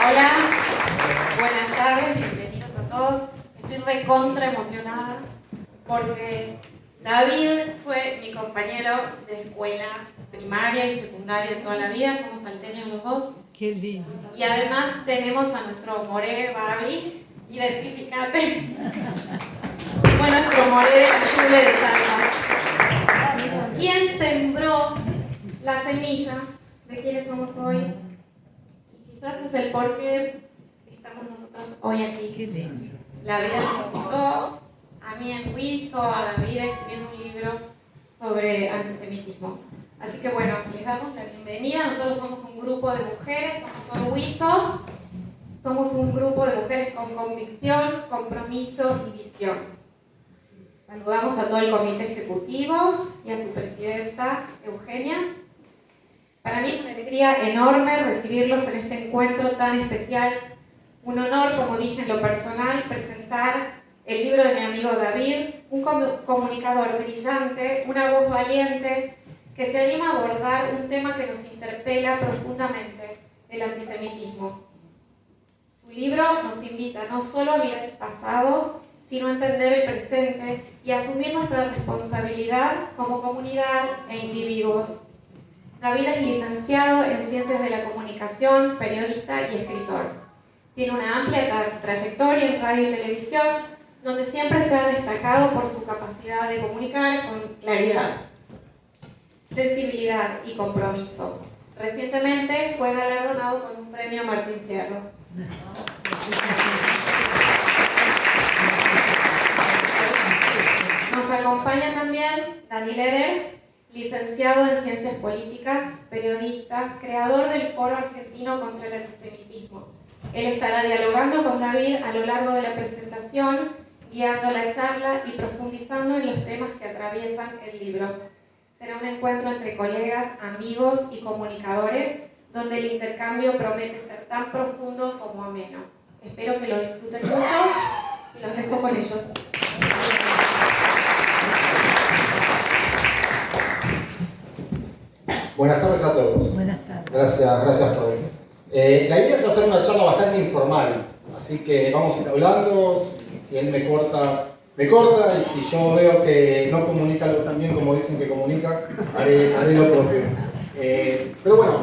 Hola, buenas tardes, bienvenidos a todos. Estoy recontra emocionada porque David fue mi compañero de escuela primaria y secundaria de toda la vida, somos salteños los dos. Qué lindo. Y además tenemos a nuestro Moré Babi, identificate. Fue nuestro Moré de Cayuble de Salta. ¿Quién sembró la semilla de quienes somos hoy? Quizás es el por qué estamos nosotros hoy aquí. Qué lindo. La vida nos invitó, a mí en Huizo, a David escribiendo un libro sobre antisemitismo. Así que bueno, les damos la bienvenida. Nosotros somos un grupo de mujeres, somos solo Huizo. Somos un grupo de mujeres con convicción, compromiso y visión. Saludamos a todo el comité ejecutivo y a su presidenta, Eugenia. Para mí es una alegría enorme recibirlos en este encuentro tan especial. Un honor, como dije en lo personal, presentar el libro de mi amigo David, un comunicador brillante, una voz valiente, que se anima a abordar un tema que nos interpela profundamente, el antisemitismo. Su libro nos invita no solo a mirar el pasado, sino a entender el presente y a asumir nuestra responsabilidad como comunidad e individuos. David es licenciado en Ciencias de la Comunicación, periodista y escritor. Tiene una amplia trayectoria en radio y televisión, donde siempre se ha destacado por su capacidad de comunicar con claridad, sensibilidad y compromiso. Recientemente fue galardonado con un premio Martín Fierro. Nos acompaña también Dani Leder, licenciado en Ciencias Políticas, periodista, creador del Foro Argentino contra el Antisemitismo. Él estará dialogando con David a lo largo de la presentación, guiando la charla y profundizando en los temas que atraviesan el libro. Será un encuentro entre colegas, amigos y comunicadores, donde el intercambio promete ser tan profundo como ameno. Espero que lo disfruten mucho y los dejo con ellos. Buenas tardes a todos. Buenas tardes. Gracias Fabi. La idea es hacer una charla bastante informal, así que vamos a ir hablando. Si él me corta, y si yo veo que no comunica tan bien como dicen que comunica, haré lo propio. Pero bueno,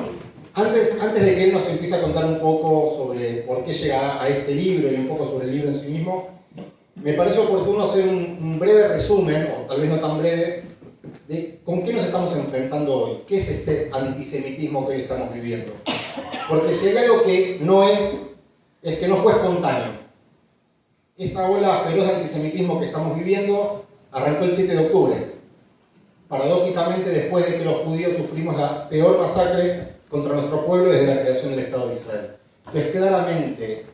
antes de que él nos empiece a contar un poco sobre por qué llega a este libro y un poco sobre el libro en sí mismo, me parece oportuno hacer un breve resumen, o tal vez no tan breve, de con qué nos estamos enfrentando hoy. ¿Qué es este antisemitismo que hoy estamos viviendo? Porque si hay algo que no es que no fue espontáneo. Esta ola feroz de antisemitismo que estamos viviendo arrancó el 7 de octubre. Paradójicamente, después de que los judíos sufrimos la peor masacre contra nuestro pueblo desde la creación del Estado de Israel. Entonces, claramente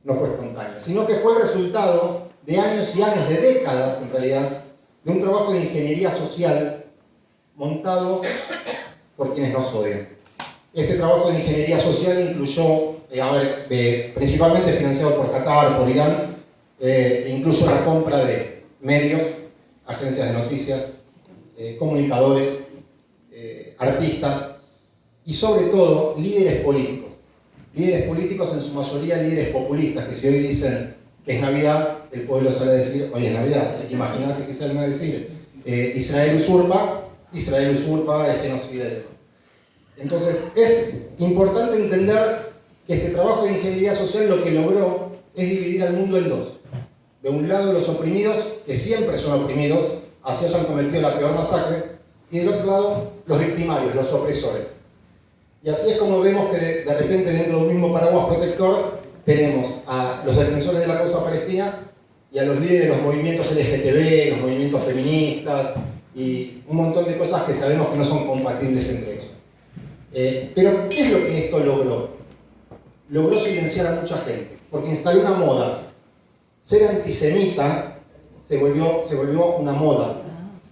no fue espontáneo, sino que fue el resultado de años y años, de décadas en realidad, de un trabajo de ingeniería social montado por quienes nos odian. Este trabajo de ingeniería social incluyó, principalmente financiado por Qatar, por Irán, incluyó la compra de medios, agencias de noticias, comunicadores, artistas y sobre todo líderes políticos. Líderes políticos, en su mayoría líderes populistas, que si hoy dicen que es Navidad, el pueblo sale a decir, hoy es Navidad. Así que imagínate si salen a decir Israel usurpa, es genocida. Entonces es importante entender que este trabajo de ingeniería social lo que logró es dividir al mundo en dos. De un lado los oprimidos, que siempre son oprimidos, así hayan cometido la peor masacre, y del otro lado los victimarios, los opresores. Y así es como vemos que de repente dentro de un mismo paraguas protector tenemos a los defensores de la causa palestina y a los líderes de los movimientos LGTB, los movimientos feministas y un montón de cosas que sabemos que no son compatibles entre ellos. Pero ¿qué es lo que esto logró? Logró silenciar a mucha gente, porque instaló una moda. Ser antisemita se volvió una moda.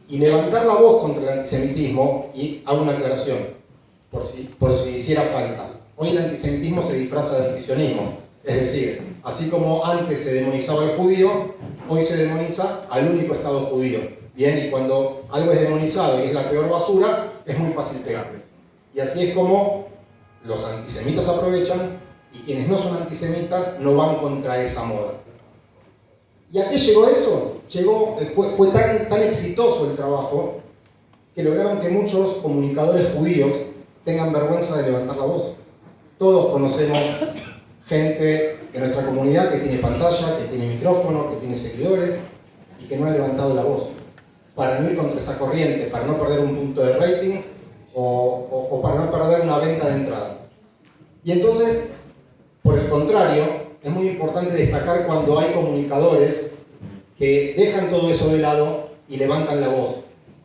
Y levantar la voz contra el antisemitismo, y hago una aclaración, por si hiciera falta. Hoy el antisemitismo se disfraza de antisionismo. Es decir, así como antes se demonizaba al judío, hoy se demoniza al único Estado judío. Bien, y cuando algo es demonizado y es la peor basura, es muy fácil pegarle. Y así es como los antisemitas aprovechan y quienes no son antisemitas no van contra esa moda. ¿Y a qué llegó eso? Fue tan exitoso el trabajo que lograron que muchos comunicadores judíos tengan vergüenza de levantar la voz. Todos conocemos gente de nuestra comunidad que tiene pantalla, que tiene micrófono, que tiene seguidores y que no ha levantado la voz para no ir contra esa corriente, para no perder un punto de rating o para no perder una venta de entrada. Y entonces, por el contrario, es muy importante destacar cuando hay comunicadores que dejan todo eso de lado y levantan la voz.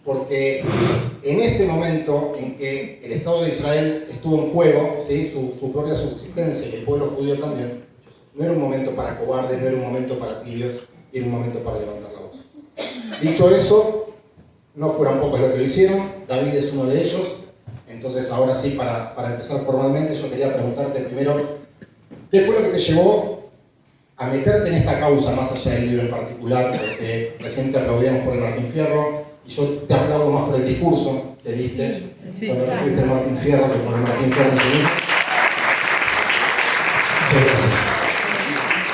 Porque en este momento en que el Estado de Israel estuvo en juego, ¿sí? su propia subsistencia y el pueblo judío también, no era un momento para cobardes, no era un momento para tibios, era un momento para levantar la voz. Dicho eso, no fueron pocos los que lo hicieron, David es uno de ellos. Entonces ahora sí, para empezar formalmente, yo quería preguntarte primero, ¿qué fue lo que te llevó a meterte en esta causa, más allá del libro en particular? Porque recién te aplaudíamos por el Martín Fierro, y yo te aplaudo más por el discurso que diste cuando recibiste el Martín Fierro, que por el Martín Fierro en sí mismo.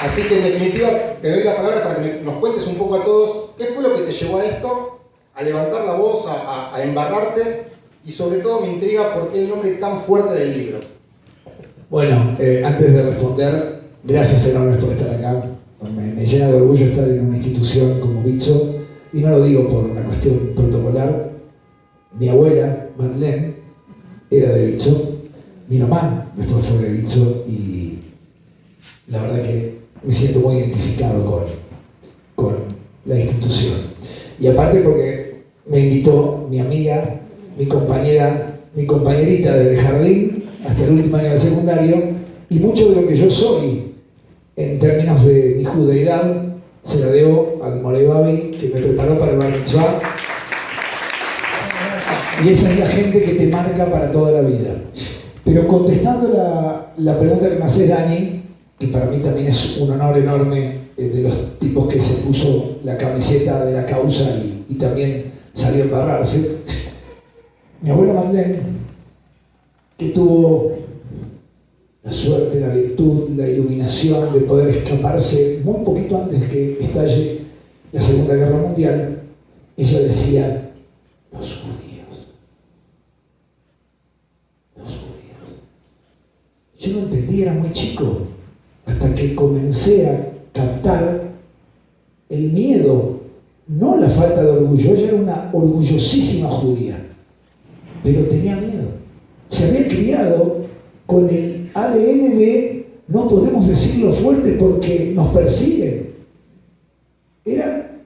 Así que en definitiva te doy la palabra para que nos cuentes un poco a todos qué fue lo que te llevó a esto, a levantar la voz, a embarrarte, y sobre todo me intriga por qué el nombre tan fuerte del libro. Bueno, antes de responder, gracias enormes por estar acá. Me llena de orgullo estar en una institución como Bitso, y no lo digo por una cuestión protocolar. Mi abuela, Madeleine, era de Bitso, mi mamá después fue de Bitso, y la verdad que me siento muy identificado con la institución. Y aparte porque me invitó mi amiga, mi compañerita del jardín hasta el último año del secundario, y mucho de lo que yo soy en términos de mi judeidad se la debo al Morey Babi, que me preparó para el Bar Mitzvah. Y esa es la gente que te marca para toda la vida. Pero contestando la pregunta que me hace Dani, que para mí también es un honor enorme, de los tipos que se puso la camiseta de la causa y también salió a embarrarse. Mi abuela Madeleine, que tuvo la suerte, la virtud, la iluminación de poder escaparse muy poquito antes que estalle la Segunda Guerra Mundial, ella decía: los judíos. Yo no entendía, era muy chico, hasta que comencé a captar el miedo, no la falta de orgullo. Ella era una orgullosísima judía, pero tenía miedo. Se había criado con el ADN de no podemos decirlo fuerte porque nos persiguen. Era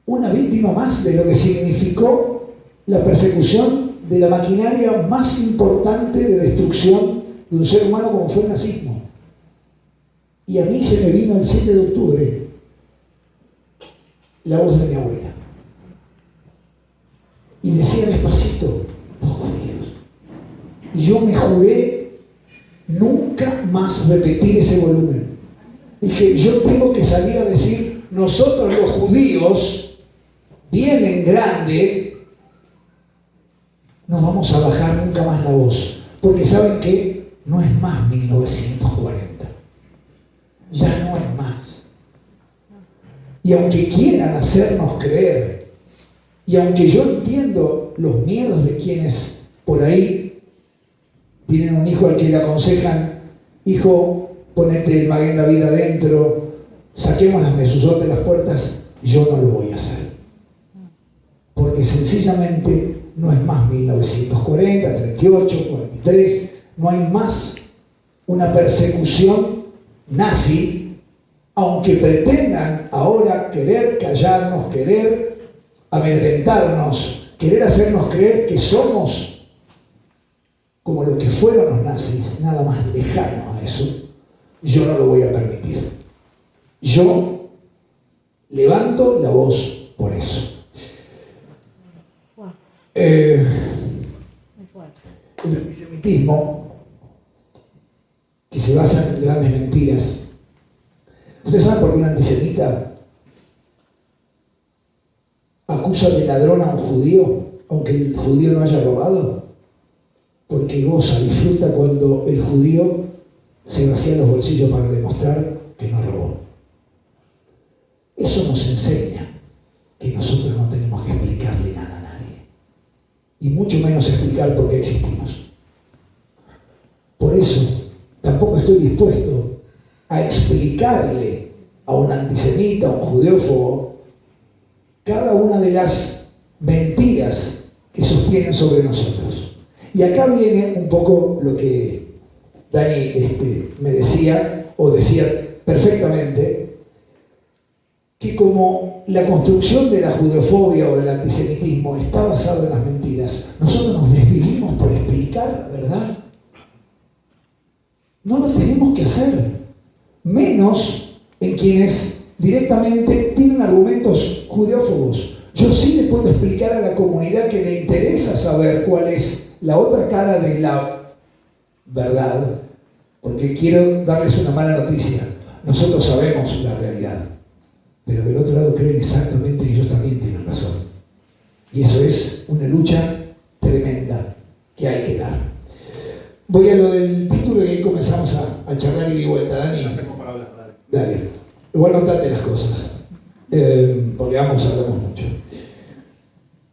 una víctima más de lo que significó la persecución de la maquinaria más importante de destrucción de un ser humano como fue el nazismo. Y a mí se me vino el 7 de octubre la voz de mi abuela. Y decía despacito: los judíos. Y yo me juré nunca más repetir ese volumen. Dije, yo tengo que salir a decir: nosotros los judíos, bien en grande, no vamos a bajar nunca más la voz. Porque saben que no es más 1940. Ya no es más. Y aunque quieran hacernos creer, y aunque yo entiendo los miedos de quienes por ahí tienen un hijo al que le aconsejan: hijo, ponete el Maguen David adentro, saquemos las mezuzot de las puertas, yo no lo voy a hacer. Porque sencillamente no es más 1940, 38, 43, no hay más una persecución nazi, aunque pretendan ahora querer callarnos, querer amedrentarnos, querer hacernos creer que somos como lo que fueron los nazis, nada más lejano a eso. Yo no lo voy a permitir. Yo levanto la voz por eso. El antisemitismo, que se basa en grandes mentiras. ¿Ustedes saben por qué un antisemita acusa de ladrón a un judío, aunque el judío no haya robado? Porque goza, disfruta cuando el judío se vacía los bolsillos para demostrar que no robó. Eso nos enseña que nosotros no tenemos que explicarle nada a nadie, y mucho menos explicar por qué existimos. Por eso, tampoco estoy dispuesto a explicarle a un antisemita, a un judeófobo, cada una de las mentiras que sostienen sobre nosotros. Y acá viene un poco lo que Dani me decía, o decía perfectamente, que como la construcción de la judeofobia o del antisemitismo está basada en las mentiras, nosotros nos desvivimos por explicar la verdad. No lo tenemos que hacer, menos en quienes directamente tienen argumentos judeófobos. Yo sí le puedo explicar a la comunidad que le interesa saber cuál es la otra cara de la verdad, porque quiero darles una mala noticia. Nosotros sabemos la realidad, pero del otro lado creen exactamente que ellos también tienen razón. Y eso es una lucha tremenda que hay que dar. Voy a lo del título y ahí comenzamos a charlar y de vuelta. Dani, dale. Igual notate las cosas, porque hablamos mucho.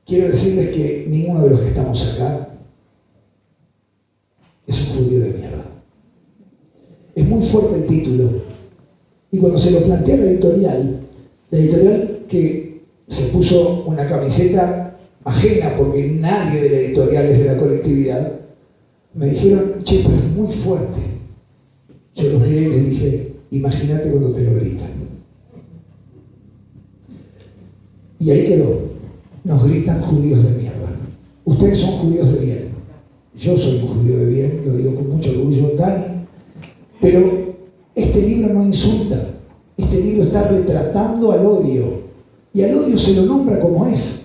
Quiero decirles que ninguno de los que estamos acá es un judío de mierda. Es muy fuerte el título. Y cuando se lo plantea la editorial que se puso una camiseta ajena porque nadie de la editorial es de la colectividad, me dijeron, che, pero es muy fuerte. Yo los miré y les dije, imagínate cuando te lo gritan. Y ahí quedó. Nos gritan judíos de mierda. Ustedes son judíos de bien. Yo soy un judío de bien, lo digo con mucho orgullo, Dani. Pero este libro no insulta. Este libro está retratando al odio. Y al odio se lo nombra como es.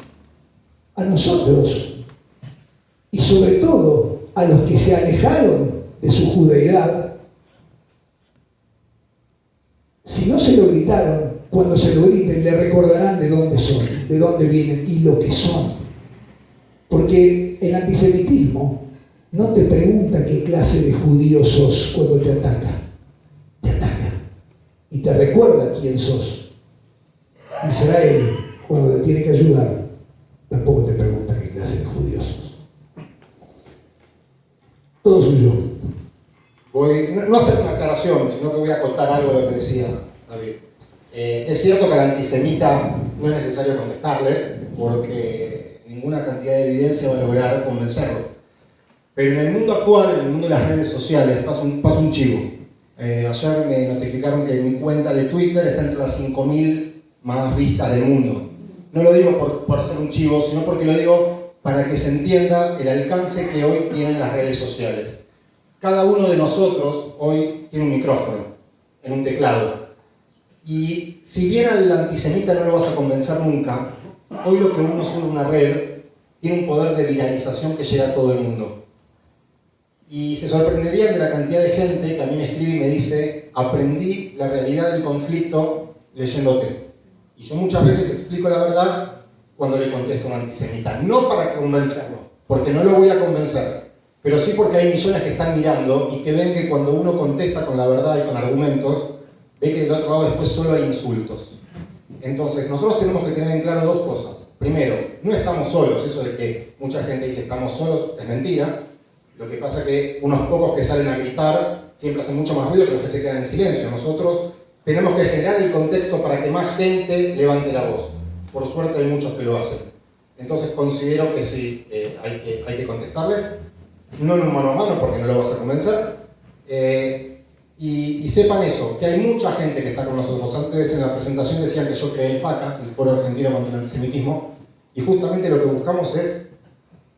A nosotros. Y sobre todo a los que se alejaron de su judeidad. Si no se lo gritaron, cuando se lo griten le recordarán de dónde son, de dónde vienen y lo que son. Porque el antisemitismo no te pregunta qué clase de judío sos cuando te ataca. Te ataca. Y te recuerda quién sos. Israel, cuando te tiene que ayudar, tampoco te pregunta qué clase de judío sos. Todo suyo. Voy, no a hacer una aclaración, sino que voy a contar algo de lo que decía David. Es cierto que al antisemita no es necesario contestarle, porque ninguna cantidad de evidencia va a lograr convencerlo. Pero en el mundo actual, en el mundo de las redes sociales, pasa un chivo. Ayer me notificaron que mi cuenta de Twitter está entre las 5.000 más vistas del mundo. No lo digo por hacer un chivo, sino porque lo digo para que se entienda el alcance que hoy tienen las redes sociales. Cada uno de nosotros hoy tiene un micrófono, en un teclado. Y si bien al antisemita no lo vas a convencer nunca, hoy lo que uno sube a una red tiene un poder de viralización que llega a todo el mundo. Y se sorprenderían de la cantidad de gente que a mí me escribe y me dice, aprendí la realidad del conflicto leyéndote. Y yo muchas veces explico la verdad cuando le contesto a un antisemita. No para convencerlo, porque no lo voy a convencer, pero sí porque hay millones que están mirando y que ven que cuando uno contesta con la verdad y con argumentos, ve que del otro lado después solo hay insultos. Entonces, nosotros tenemos que tener en claro dos cosas. Primero, no estamos solos. Eso de que mucha gente dice estamos solos es mentira. Lo que pasa es que unos pocos que salen a gritar siempre hacen mucho más ruido que los que se quedan en silencio. Nosotros tenemos que generar el contexto para que más gente levante la voz. Por suerte hay muchos que lo hacen. Entonces considero que sí, hay que contestarles. No en un mano a mano porque no lo vas a convencer. Y sepan eso, que hay mucha gente que está con nosotros. Antes en la presentación decían que yo creé el FACA, el Foro Argentino contra el Antisemitismo, y justamente lo que buscamos es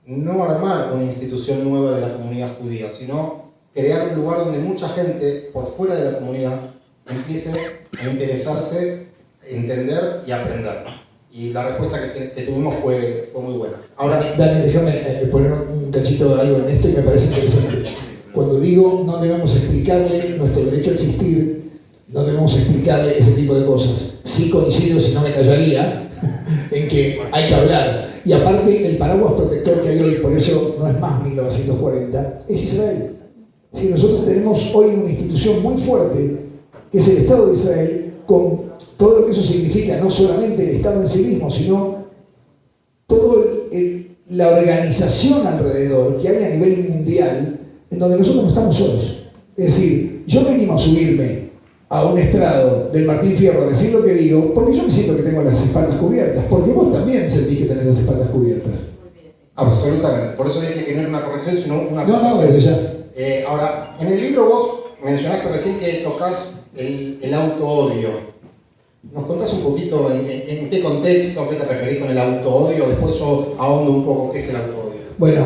no armar una institución nueva de la comunidad judía, sino crear un lugar donde mucha gente por fuera de la comunidad empiece a interesarse, entender y aprender. Y la respuesta que tuvimos fue muy buena. Ahora, Dani, déjame poner un cachito de algo en esto y me parece interesante. Cuando digo no debemos explicarle nuestro derecho a existir, no debemos explicarle ese tipo de cosas. Sí coincido, si no me callaría, en que hay que hablar. Y aparte, el paraguas protector que hay hoy, por eso no es más 1940, es Israel. Si nosotros tenemos hoy una institución muy fuerte, que es el Estado de Israel, con todo lo que eso significa, no solamente el Estado en sí mismo, sino toda la organización alrededor que hay a nivel mundial, en donde nosotros no estamos solos. Es decir, yo me animo a subirme a un estrado del Martín Fierro a decir lo que digo, porque yo me siento que tengo las espaldas cubiertas, porque vos también sentís que tenés las espaldas cubiertas. Absolutamente. Por eso dije que no era una corrección, sino una No, acusación. desde ya. Ahora, en el libro vos mencionaste recién que tocas el auto-odio. ¿Nos contás un poquito en qué contexto, a qué te referís con el auto-odio? Después yo ahondo un poco qué es el auto-odio. Bueno,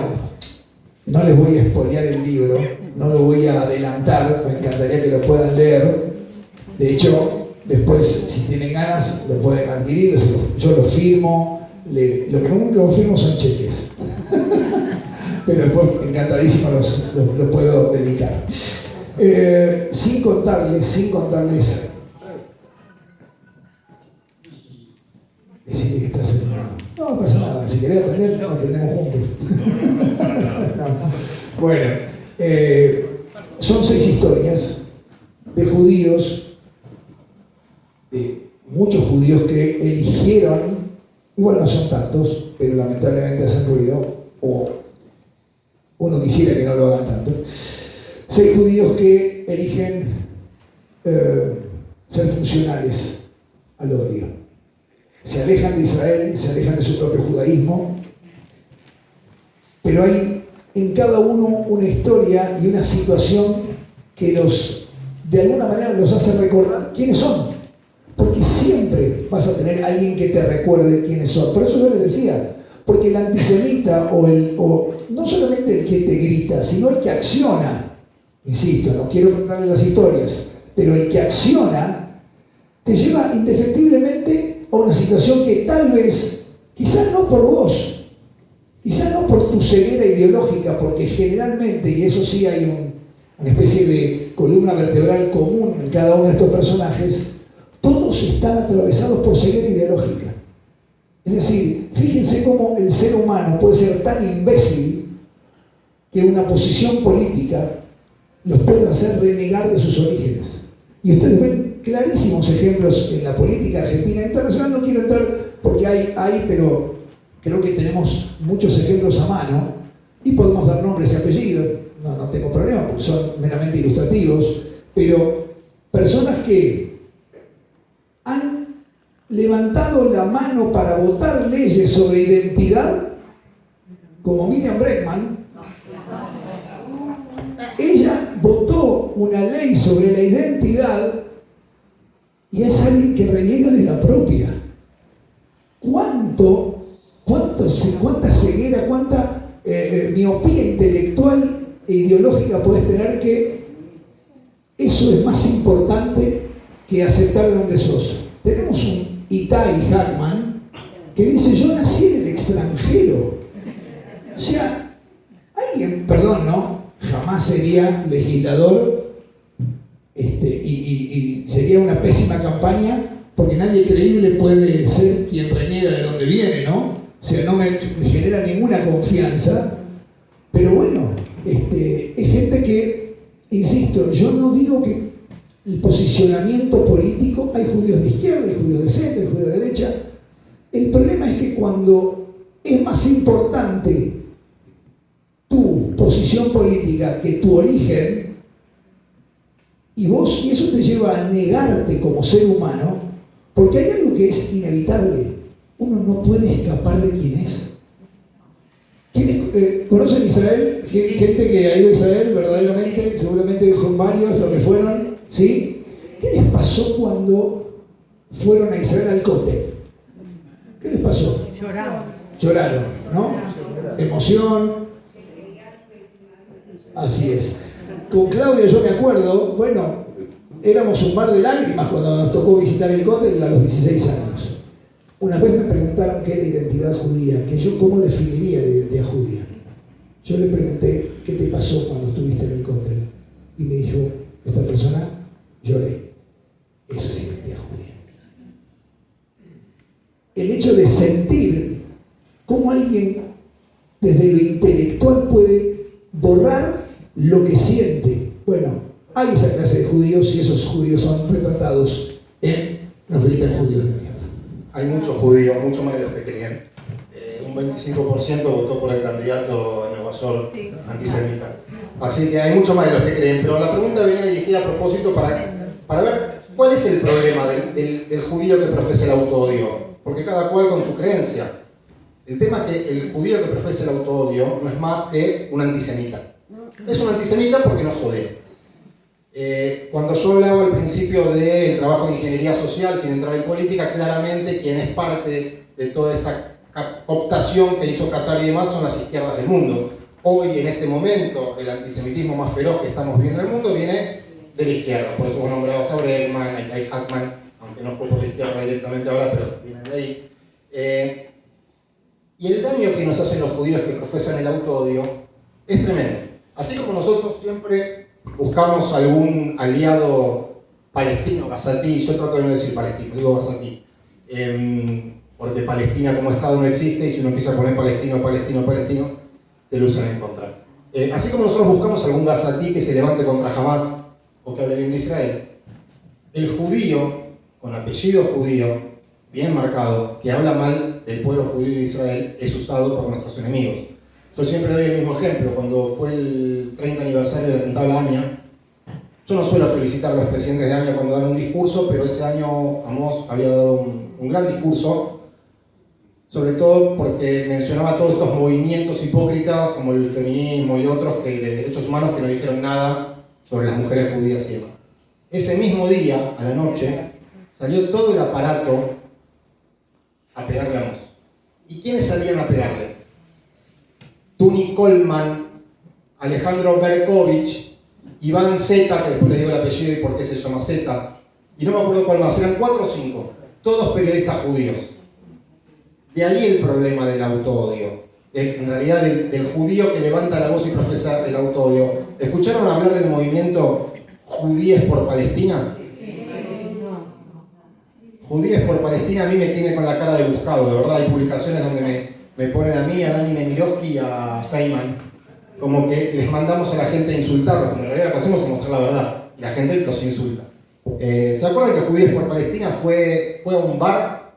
no les voy a spoilear el libro, no lo voy a adelantar, me encantaría que lo puedan leer. De hecho, después, si tienen ganas, lo pueden adquirir, yo lo firmo. Lo que nunca firmo son cheques. Pero después, encantadísimo, los puedo dedicar. Sin contarles. Decirle que estás en... No pasa nada, si querés aprender, nos aprendemos juntos. No. Bueno, son 6 historias de judíos, de muchos judíos que eligieron, igual no son tantos, pero lamentablemente hacen ruido, o uno quisiera que no lo hagan tanto. 6 judíos que eligen ser funcionales al odio. Se alejan de Israel, se alejan de su propio judaísmo, pero hay en cada uno una historia y una situación que de alguna manera los hace recordar quiénes son. Porque siempre vas a tener alguien que te recuerde quiénes son. Por eso yo les decía, porque el antisemita o no solamente el que te grita, sino el que acciona, insisto, no quiero contarle las historias, pero el que acciona te lleva indefectiblemente a una situación que tal vez, quizás no por vos, quizás no por tu ceguera ideológica, porque generalmente, y eso sí hay una especie de columna vertebral común en cada uno de estos personajes, todos están atravesados por ceguera ideológica. Es decir, fíjense cómo el ser humano puede ser tan imbécil que una posición política los puede hacer renegar de sus orígenes. Y ustedes ven clarísimos ejemplos en la política argentina e internacional. No quiero entrar porque hay, pero creo que tenemos muchos ejemplos a mano y podemos dar nombres y apellidos. No tengo problema porque son meramente ilustrativos, pero personas que han levantado la mano para votar leyes sobre identidad, como Miriam Bregman. Ella votó una ley sobre la identidad y es alguien que reniega de la propia. ¿Cuánta ceguera, cuánta miopía intelectual e ideológica puedes tener que eso es más importante que aceptar de dónde sos? Tenemos un Itai Hackman que dice: yo nací en el extranjero. O sea, alguien, perdón, ¿no? Jamás sería legislador y sería una pésima campaña, porque nadie creíble puede ser quien reniega de dónde viene, ¿no? O sea, no me genera ninguna confianza, pero bueno, es gente que, insisto, yo no digo que el posicionamiento político, hay judíos de izquierda, hay judíos de centro, hay judíos de derecha. El problema es que cuando es más importante tu posición política que tu origen, y eso te lleva a negarte como ser humano, porque hay algo que es inevitable: uno no puede escapar de quién es. ¿Quiénes conocen Israel? Gente que ha ido a Israel verdaderamente, seguramente son varios los que fueron, ¿sí? ¿Qué les pasó cuando fueron a Israel al Kotel? ¿Qué les pasó? Lloraron, ¿no? Emoción. Así es. Con Claudia yo me acuerdo, bueno, éramos un mar de lágrimas cuando nos tocó visitar el Kotel a los 16 años. Una vez me preguntaron qué era identidad judía, que yo cómo definiría la identidad judía. Yo le pregunté: ¿qué te pasó cuando estuviste en el Kotel? Y me dijo esta persona: lloré. Eso es identidad judía. El hecho de sentir cómo alguien desde lo intelectual puede borrar lo que siente hay esa clase de judíos y esos judíos son retratados en los gritan judíos de mierda. Hay muchos judíos, mucho más de los que creen. Un 25% votó por el candidato de Nueva York, antisemita. Así que hay mucho más de los que creen. Pero la pregunta venía dirigida a propósito para ver cuál es el problema del judío que profesa el autoodio. Porque cada cual con su creencia. El tema es que el judío que profesa el autoodio no es más que un antisemita. Es un antisemita porque nos odia. Cuando yo hablaba al principio del trabajo de ingeniería social, sin entrar en política, claramente quien es parte de toda esta cooptación que hizo Qatar y demás son las izquierdas del mundo. Hoy, en este momento, el antisemitismo más feroz que estamos viendo en el mundo viene de la izquierda. Por eso vos nombrabas a Bregman, a Kai Hackman, aunque no fue por la izquierda directamente ahora, pero viene de ahí. Y el daño que nos hacen los judíos que profesan el autoodio es tremendo. Así como nosotros siempre buscamos algún aliado palestino, gazatí, yo trato de no decir palestino, digo gazatí, porque Palestina como Estado no existe y si uno empieza a poner palestino, te lo usan en contra. Así como nosotros buscamos algún gazatí que se levante contra Hamas o que hable bien de Israel, el judío, con apellido judío, bien marcado, que habla mal del pueblo judío de Israel, es usado por nuestros enemigos. Yo siempre doy el mismo ejemplo. Cuando fue el 30 aniversario del atentado a la AMIA, yo no suelo felicitar a los presidentes de AMIA cuando dan un discurso, pero ese año Amos había dado un gran discurso, sobre todo porque mencionaba todos estos movimientos hipócritas como el feminismo y otros que de derechos humanos que no dijeron nada sobre las mujeres judías y demás. Ese mismo día, a la noche, salió todo el aparato a pegarle a Amos. ¿Y quiénes salían a pegarle? Tuni Coleman, Alejandro Berkovich, Iván Zeta, que después le digo el apellido y por qué se llama Zeta, y no me acuerdo cuál más, eran 4 o 5, todos periodistas judíos. De ahí el problema del autoodio, en realidad del judío que levanta la voz y profesa el autoodio. ¿Escucharon hablar del movimiento Judíes por Palestina? Judíes por Palestina a mí me tiene con la cara de buscado, de verdad. Hay publicaciones donde me ponen a mí, a Dani Nemirovsky y a Feynman, como que les mandamos a la gente a insultarlos, cuando en realidad lo que hacemos es mostrar la verdad, y la gente los insulta. ¿Se acuerdan que Judíos por Palestina fue a un bar,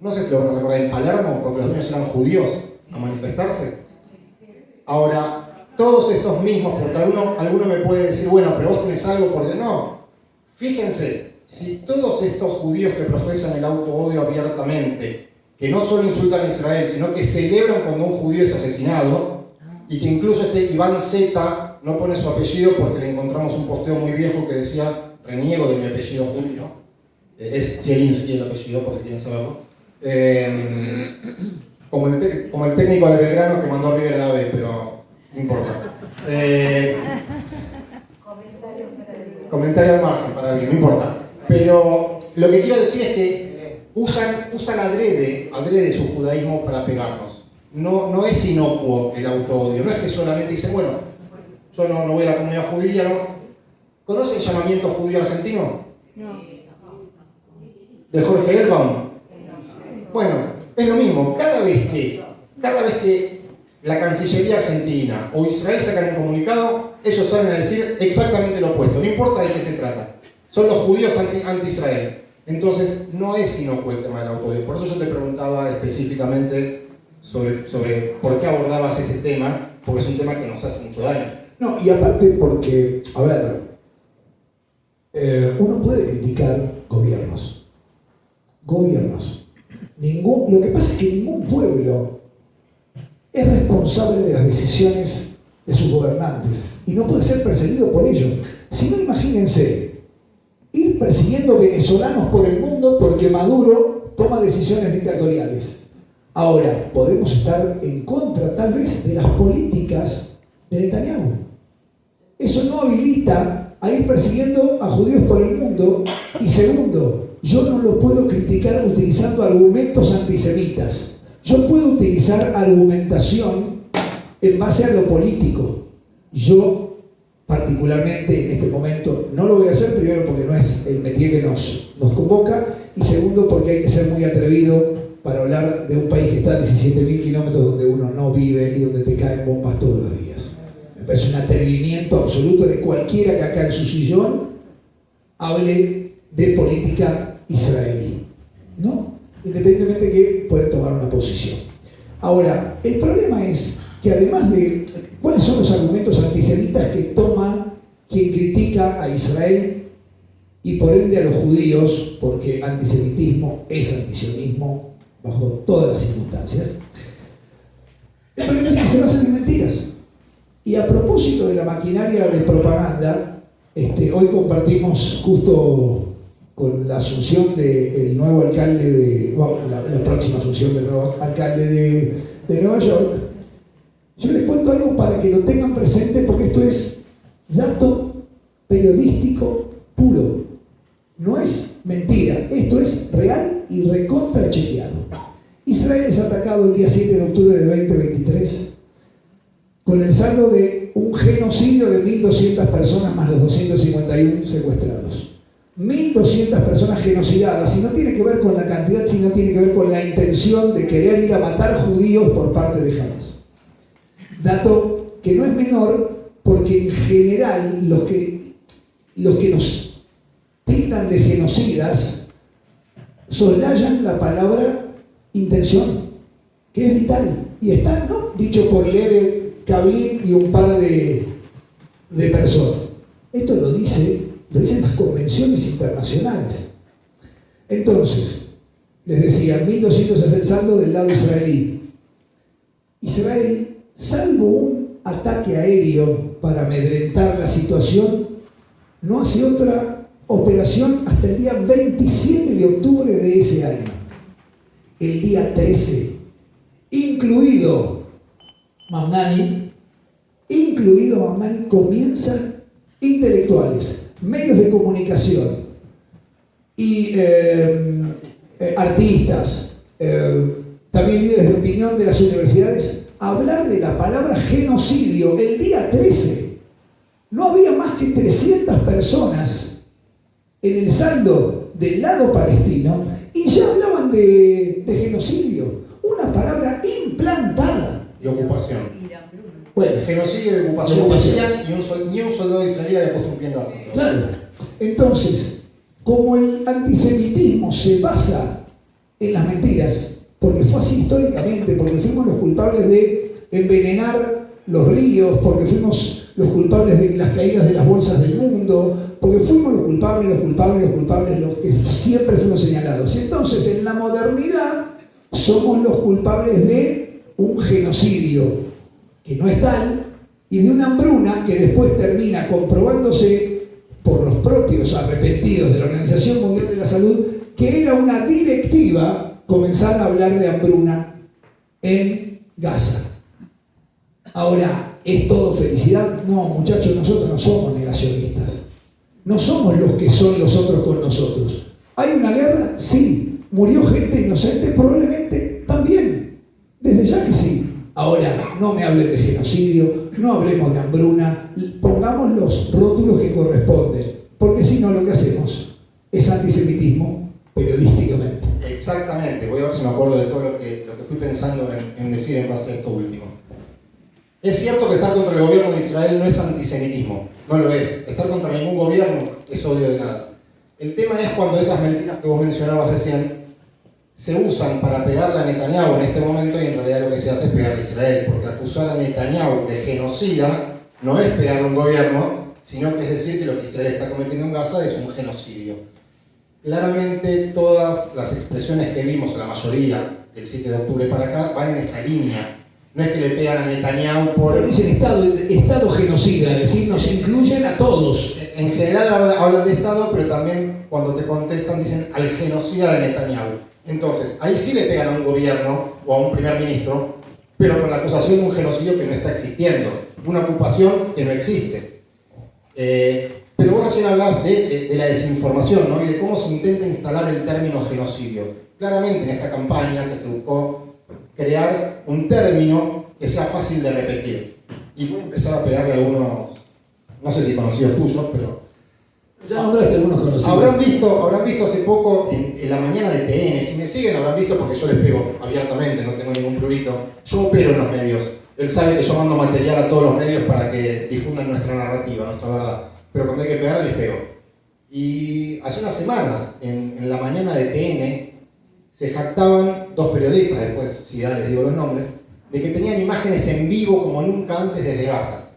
no sé si lo van a recordar, en Palermo, porque los dueños eran judíos, a manifestarse? Ahora, todos estos mismos, porque alguno me puede decir, bueno, pero vos tenés algo, porque no. Fíjense, si todos estos judíos que profesan el autoodio abiertamente, que no solo insultan a Israel, sino que celebran cuando un judío es asesinado, y que incluso este Iván Zeta no pone su apellido porque le encontramos un posteo muy viejo que decía, reniego de mi apellido judío, es Zielinski el apellido, por si quieren saberlo, como el técnico de Belgrano que mandó a River a la B, pero no importa. Comentario al margen para alguien, no importa. Pero lo que quiero decir es que usan adrede su judaísmo para pegarnos. No es inocuo el autoodio, no es que solamente dicen, bueno, yo no voy a la comunidad judía, ¿no? ¿Conocen el llamamiento judío argentino? No. ¿De Jorge Elbaum? Bueno, es lo mismo, cada vez que la Cancillería Argentina o Israel sacan un comunicado, ellos salen a decir exactamente lo opuesto, no importa de qué se trata. Son los judíos anti-Israel. Entonces, no es inocuo el tema del autoodio. Por eso yo te preguntaba específicamente sobre por qué abordabas ese tema, porque es un tema que nos hace mucho daño. No, y aparte porque, a ver, uno puede criticar gobiernos. Lo que pasa es que ningún pueblo es responsable de las decisiones de sus gobernantes y no puede ser perseguido por ello. Si no, imagínense ir persiguiendo venezolanos por el mundo porque Maduro toma decisiones dictatoriales. Ahora, podemos estar en contra tal vez de las políticas de Netanyahu. Eso no habilita a ir persiguiendo a judíos por el mundo. Y segundo, yo no lo puedo criticar utilizando argumentos antisemitas. Yo puedo utilizar argumentación en base a lo político. Yo, particularmente en este momento, no lo voy a hacer, primero porque no es el métier que nos convoca, y segundo porque hay que ser muy atrevido para hablar de un país que está a 17.000 kilómetros donde uno no vive y donde te caen bombas todos los días. me parece un atrevimiento absoluto de cualquiera que acá en su sillón hable de política israelí, ¿no? Independientemente de que pueden tomar una posición. Ahora, el problema es que además de cuáles son los argumentos antisemitas que toma quien critica a Israel y por ende a los judíos, porque antisemitismo es antisionismo bajo todas las circunstancias, el problema es que se basan en mentiras. Y a propósito de la maquinaria de propaganda, hoy compartimos justo con la asunción del nuevo alcalde la próxima asunción del nuevo alcalde de Nueva York. Yo les cuento algo para que lo tengan presente, porque esto es dato periodístico puro. No es mentira, esto es real y recontra chequeado. Israel es atacado el día 7 de octubre de 2023 con el saldo de un genocidio de 1.200 personas más los 251 secuestrados. 1.200 personas genocidadas, y no tiene que ver con la cantidad, sino tiene que ver con la intención de querer ir a matar judíos por parte de Hamas. Dato que no es menor, porque en general los que nos tildan de genocidas soslayan la palabra intención, que es vital, y está, ¿no?, dicho por Lerer, Cablín y un par de personas. Esto lo dicen las convenciones internacionales. Entonces, les decía, 1.200 es el saldo del lado israelí. Israel, salvo un ataque aéreo para amedrentar la situación, no hace otra operación hasta el día 27 de octubre de ese año. El día 13, incluido Mamdani, comienzan intelectuales, medios de comunicación y artistas, también líderes de opinión de las universidades, a hablar de la palabra genocidio el día 13. No había más que 300 personas en el saldo del lado palestino y ya hablaban de genocidio, una palabra implantada. Y ocupación. Bueno, genocidio de ocupación. Ni un soldado israelí había puesto un pie en Gaza. Claro. Entonces, como el antisemitismo se basa en las mentiras, porque fue así históricamente, porque fuimos los culpables de envenenar los ríos, porque fuimos los culpables de las caídas de las bolsas del mundo, porque fuimos los culpables, los que siempre fuimos señalados. Entonces, en la modernidad, somos los culpables de un genocidio que no es tal, y de una hambruna que después termina comprobándose por los propios arrepentidos de la Organización Mundial de la Salud que era una directiva comenzar a hablar de hambruna en Gaza. Ahora, ¿es todo felicidad? No, muchachos, nosotros no somos negacionistas. No somos los que son los otros con nosotros. ¿Hay una guerra? Sí. ¿Murió gente inocente? Probablemente también. Desde ya que sí. Ahora, no me hablen de genocidio, no hablemos de hambruna, pongamos los rótulos que corresponden, porque si no lo que hacemos es antisemitismo periodísticamente. Exactamente, voy a ver si me acuerdo de todo lo que fui pensando en decir en base a esto último. Es cierto que estar contra el gobierno de Israel no es antisemitismo, no lo es. Estar contra ningún gobierno es odio de nada. El tema es cuando esas mentiras que vos mencionabas recién se usan para pegarle a Netanyahu en este momento, y en realidad lo que se hace es pegarle a Israel, porque acusar a Netanyahu de genocida no es pegarle a un gobierno, sino que es decir que lo que Israel está cometiendo en Gaza es un genocidio. Claramente todas las expresiones que vimos, la mayoría del 7 de octubre para acá, van en esa línea. No es que le pegan a Netanyahu por... Pero dicen Estado genocida, es decir, nos incluyen a todos. En general hablan de Estado, pero también cuando te contestan dicen al genocida de Netanyahu. Entonces, ahí sí le pegan a un gobierno o a un primer ministro, pero con la acusación de un genocidio que no está existiendo, una ocupación que no existe. Pero vos recién hablabas de la desinformación, ¿no?, y de cómo se intenta instalar el término genocidio. Claramente en esta campaña que se buscó crear un término que sea fácil de repetir. Y voy a empezar a pegarle a algunos, no sé si conocidos tuyos, pero... Ya nombraste algunos conocidos. Habrán visto hace poco en la mañana de TN, si me siguen habrán visto porque yo les pego abiertamente, no tengo ningún prurito. Yo opero en los medios. Él sabe que yo mando material a todos los medios para que difundan nuestra narrativa, nuestra verdad. Pero cuando hay que pegar, les pego. Y hace unas semanas, en la mañana de TN, se jactaban dos periodistas, después si ya les digo los nombres, de que tenían imágenes en vivo como nunca antes desde Gaza.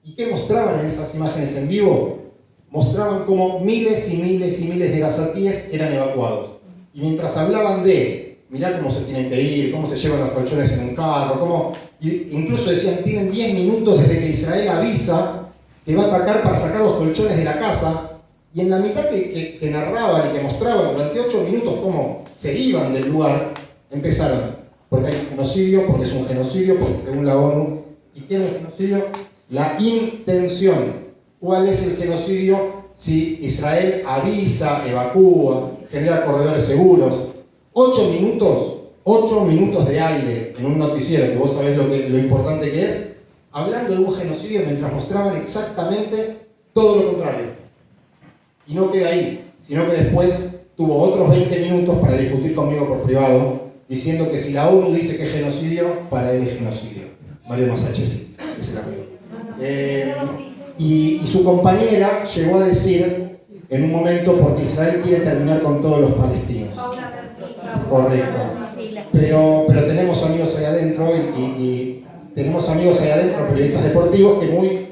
¿Y qué mostraban en esas imágenes en vivo? Mostraban cómo miles y miles y miles de gazatíes eran evacuados. Y mientras hablaban de, mirá cómo se tienen que ir, cómo se llevan los colchones en un carro, cómo... Incluso decían, tienen 10 minutos desde que Israel avisa que va a atacar para sacar los colchones de la casa. Y en la mitad que narraban y que mostraban durante 8 minutos cómo se iban del lugar, empezaron, porque hay un genocidio, porque es un genocidio, porque según la ONU, ¿y qué es el genocidio? La intención. ¿Cuál es el genocidio? Si Israel avisa, evacúa, genera corredores seguros. 8 minutos de aire en un noticiero, que vos sabés lo importante que es, hablando de un genocidio mientras mostraban exactamente todo lo contrario. Y no queda ahí, sino que después tuvo otros 20 minutos para discutir conmigo por privado, diciendo que si la ONU dice que es genocidio, para él es genocidio. Mario Masachesi, es el amigo. Y su compañera llegó a decir, en un momento, porque Israel quiere terminar con todos los palestinos. Correcto. Pero tenemos amigos ahí adentro y tenemos amigos ahí adentro, periodistas deportivos, que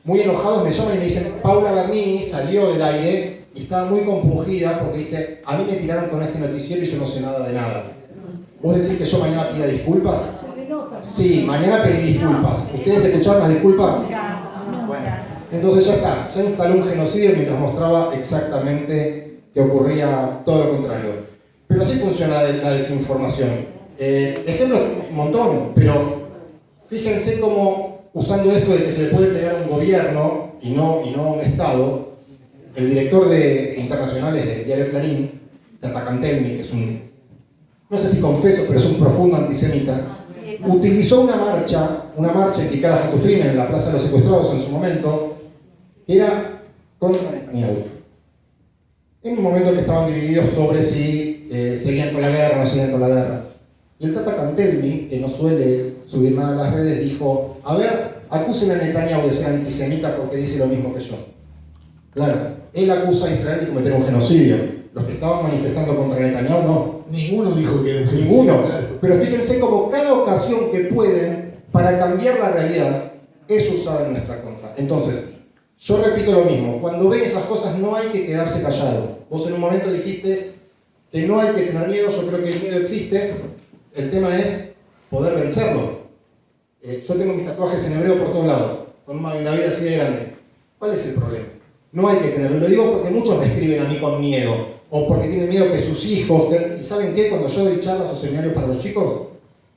muy enojados me llaman y me dicen, Paula Bernini salió del aire y estaba muy compungida porque dice, a mí me tiraron con este noticiero y yo no sé nada de nada. ¿Vos decís que yo mañana pida disculpas? Sí, mañana pedí disculpas. ¿Ustedes escucharon las disculpas? Bueno, entonces ya está, ya instaló un genocidio mientras mostraba exactamente que ocurría todo lo contrario. Pero así funciona la desinformación. Ejemplos tenemos un montón, pero fíjense cómo, usando esto de que se le puede pegar a un gobierno y no a un Estado, el director de internacionales del diario Clarín, Tata Cantelmi, que es no sé si confeso, pero es un profundo antisemita, utilizó una marcha en Kikar Hatufim, en la Plaza de los Secuestrados en su momento, que era contra Netanyahu. En un momento que estaban divididos sobre si seguían con la guerra o no seguían con la guerra. Y el Tata Cantelmi, que no suele subir nada a las redes, dijo, a ver, acusen a Netanyahu de ser antisemita porque dice lo mismo que yo. Claro, él acusa a Israel de cometer un genocidio. Los que estaban manifestando contra Netanyahu no. Ninguno dijo que era un genocidio. Ninguno. Claro. Pero fíjense como cada ocasión que pueden para cambiar la realidad es usada en nuestra contra. Entonces, yo repito lo mismo. Cuando ven esas cosas no hay que quedarse callado. Vos en un momento dijiste que no hay que tener miedo. Yo creo que el miedo existe. El tema es poder vencerlo. Yo tengo mis tatuajes en hebreo por todos lados, con una vida así de grande. ¿Cuál es el problema? No hay que tenerlo. Lo digo porque muchos me escriben a mí con miedo, o porque tienen miedo que sus hijos... ¿Y saben qué? Cuando yo doy charlas o seminarios para los chicos,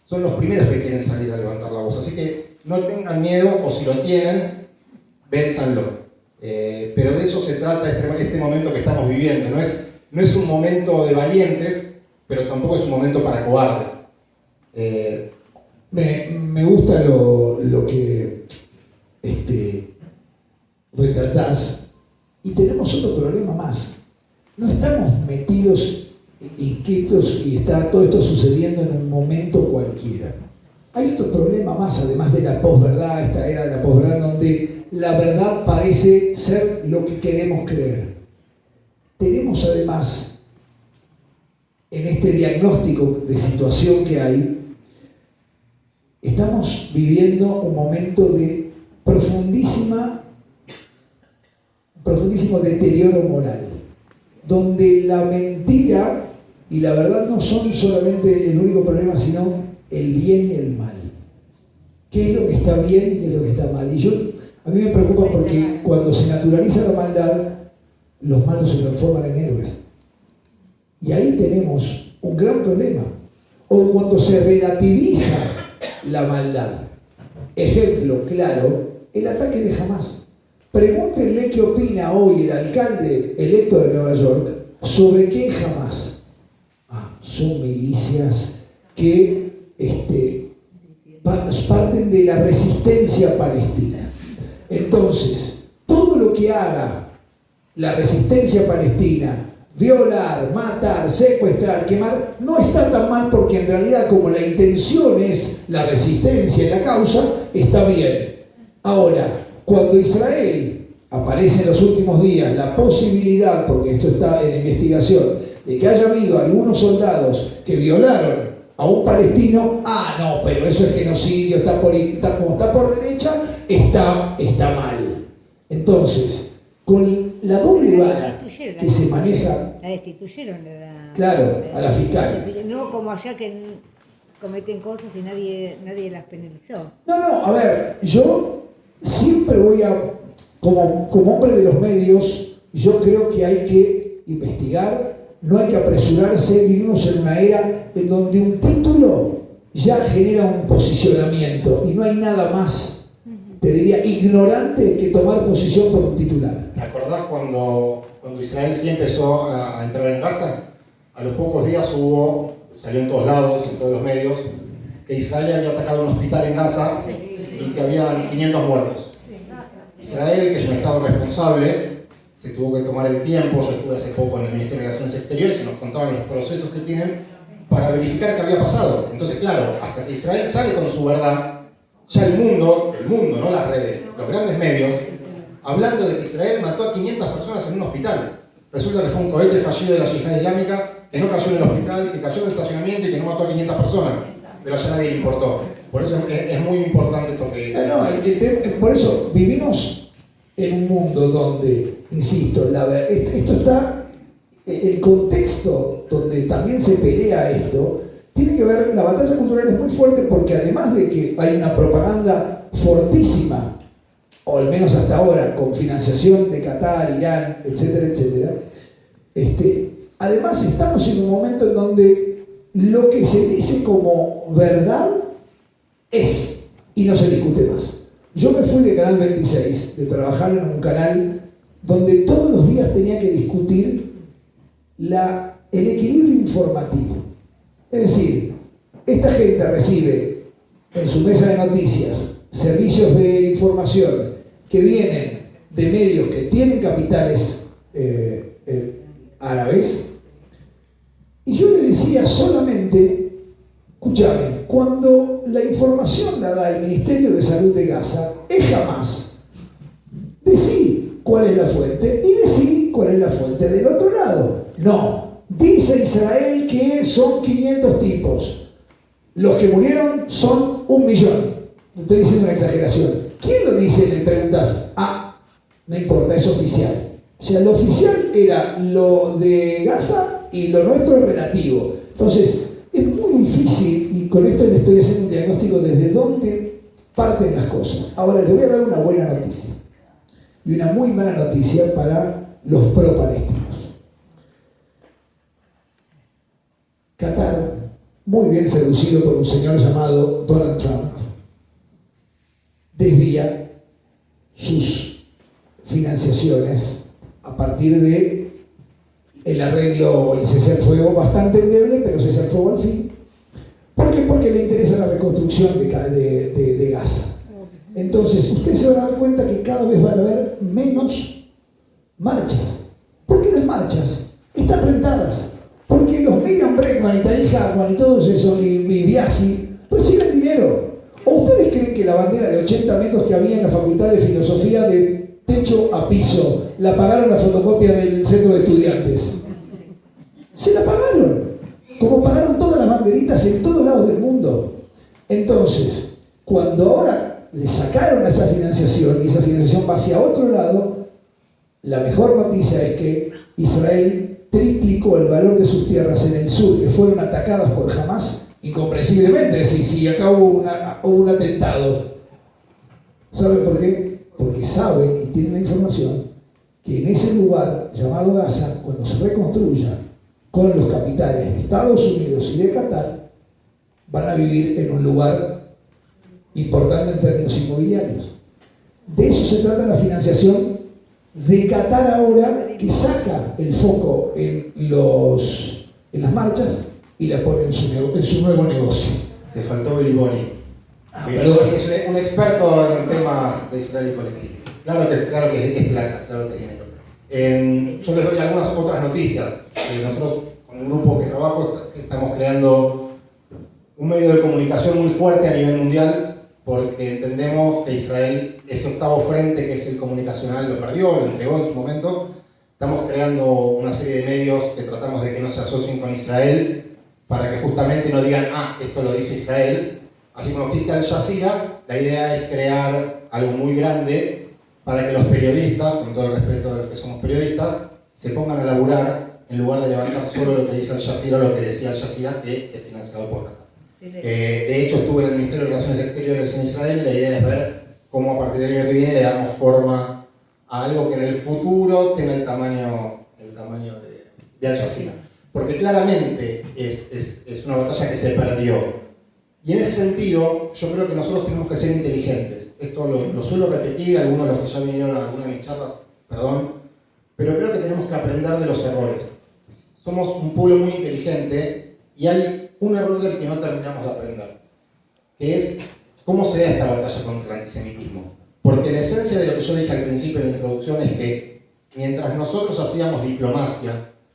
son los primeros que quieren salir a levantar la voz. Así que no tengan miedo, o si lo tienen, vénzanlo. Pero de eso se trata este momento que estamos viviendo. No es un momento de valientes, pero tampoco es un momento para cobardes. Me gusta lo que retratás, y tenemos otro problema más. No estamos metidos, inscritos, y está todo esto sucediendo en un momento cualquiera. Hay otro problema más, además de la posverdad, esta era la posverdad donde la verdad parece ser lo que queremos creer. Tenemos además, en este diagnóstico de situación que hay, estamos viviendo un momento de profundísimo deterioro moral, donde la mentira y la verdad no son solamente el único problema, sino el bien y el mal. ¿Qué es lo que está bien y qué es lo que está mal? Y a mí me preocupa porque cuando se naturaliza la maldad, los malos se transforman en héroes. Y ahí tenemos un gran problema. O cuando se relativiza la maldad. Ejemplo claro, el ataque de Hamás. Pregúntenle qué opina hoy el alcalde electo de Nueva York sobre qué es Hamás. Son milicias que parten de la resistencia palestina. Entonces, todo lo que haga la resistencia palestina violar, matar, secuestrar, quemar, no está tan mal porque en realidad como la intención es la resistencia y la causa, está bien. Ahora, cuando Israel aparece en los últimos días la posibilidad, porque esto está en investigación, de que haya habido algunos soldados que violaron a un palestino, no, pero eso es genocidio, como está por derecha, está mal. Entonces, con la doble vara que se maneja... La destituyeron Claro, a la fiscal. No como allá que cometen cosas y nadie las penalizó. No, a ver, yo siempre voy a, como hombre de los medios, yo creo que hay que investigar, no hay que apresurarse. Vivimos en una era en donde un título ya genera un posicionamiento y no hay nada más, te diría, ignorante que tomar posición por un titular. ¿Te acordás cuando Israel sí empezó a entrar en Gaza? A los pocos días salió en todos lados, en todos los medios, que Israel había atacado un hospital en Gaza y que había 500 muertos. Israel, que es un Estado responsable, se tuvo que tomar el tiempo. Yo estuve hace poco en el Ministerio de Relaciones Exteriores y nos contaban los procesos que tienen para verificar qué había pasado. Entonces, claro, hasta que Israel sale con su verdad, ya el mundo, no las redes, los grandes medios, hablando de que Israel mató a 500 personas en un hospital. Resulta que fue un cohete fallido de la yihad islámica que no cayó en el hospital, que cayó en el estacionamiento y que no mató a 500 personas. Pero a nadie le importó. Por eso es muy importante esto que... Por eso vivimos en un mundo donde, insisto, esto está, el contexto donde también se pelea esto, tiene que ver, la batalla cultural es muy fuerte porque además de que hay una propaganda fortísima, o al menos hasta ahora, con financiación de Qatar, Irán, etcétera, etcétera, además estamos en un momento en donde lo que se dice como verdad es, y no se discute más. Yo me fui de Canal 26, de trabajar en un canal donde todos los días tenía que discutir el equilibrio informativo. Es decir, esta gente recibe en su mesa de noticias servicios de información que vienen de medios que tienen capitales árabes, y yo le decía solamente, escúchame, cuando la información la da el Ministerio de Salud de Gaza, es Hamás. Decí cuál es la fuente y decí cuál es la fuente del otro lado. No, dice Israel que son 500 tipos. Los que murieron son 1 millón. Estoy diciendo una exageración. ¿Quién lo dice? Le preguntas. No importa, es oficial. O sea, lo oficial era lo de Gaza y lo nuestro es relativo. Entonces, es muy difícil, y con esto le estoy haciendo un diagnóstico desde dónde parten las cosas. Ahora, les voy a dar una buena noticia y una muy mala noticia para los pro-palestinos. Qatar, muy bien seducido por un señor llamado Donald Trump, desvía sus financiaciones a partir de el arreglo, el cese al fuego bastante endeble, pero cese al fuego al fin. ¿Por qué? Porque le interesa la reconstrucción de Gaza. Entonces, ustedes se van a dar cuenta que cada vez van a haber menos marchas. ¿Por qué las marchas están rentadas? Porque los Miriam Bregman y Tahir Harman y todos esos, y Biasi, reciben dinero. ¿O ustedes creen que la bandera de 80 metros que había en la Facultad de Filosofía de techo a piso la pagaron la fotocopia del centro de estudiantes? Se la pagaron, como pagaron todas las banderitas en todos lados del mundo. Entonces, cuando ahora le sacaron esa financiación y esa financiación va hacia otro lado, la mejor noticia es que Israel triplicó el valor de sus tierras en el sur, que fueron atacadas por Hamás incomprensiblemente. Si acá hubo un atentado, ¿saben por qué? Porque saben y tienen la información que en ese lugar llamado Gaza, cuando se reconstruya con los capitales de Estados Unidos y de Qatar, van a vivir en un lugar importante en términos inmobiliarios. De eso se trata la financiación de Qatar ahora, que saca el foco en las marchas y la pone en su nuevo negocio. Te faltó Belli Boni. Belli Boni es un experto en temas de Israel y Palestina. Claro que es plata, claro que es dinero. Yo les doy algunas otras noticias. Nosotros, con un grupo que trabajo, estamos creando un medio de comunicación muy fuerte a nivel mundial, porque entendemos que Israel, ese octavo frente que es el comunicacional, lo perdió, lo entregó en su momento. Estamos creando una serie de medios que tratamos de que no se asocien con Israel, para que justamente no digan, ah, esto lo dice Israel. Así como existe Al Jazeera, la idea es crear algo muy grande para que los periodistas, con todo el respeto de los que somos periodistas, se pongan a laburar en lugar de levantar solo lo que dice Al Jazeera o lo que decía Al Jazeera, que es financiado por Qatar. De hecho, estuve en el Ministerio de Relaciones Exteriores en Israel. La idea es ver cómo a partir del año que viene le damos forma a algo que en el futuro tenga el tamaño de Al Jazeera. Porque claramente es una batalla que se perdió. Y en ese sentido, yo creo que nosotros tenemos que ser inteligentes. Esto lo suelo repetir, algunos de los que ya vinieron a alguna de mis charlas, perdón, pero creo que tenemos que aprender de los errores. Somos un pueblo muy inteligente y hay un error del que no terminamos de aprender, que es cómo se da esta batalla contra el antisemitismo. Porque la esencia de lo que yo dije al principio en la introducción es que mientras nosotros hacíamos diplomacia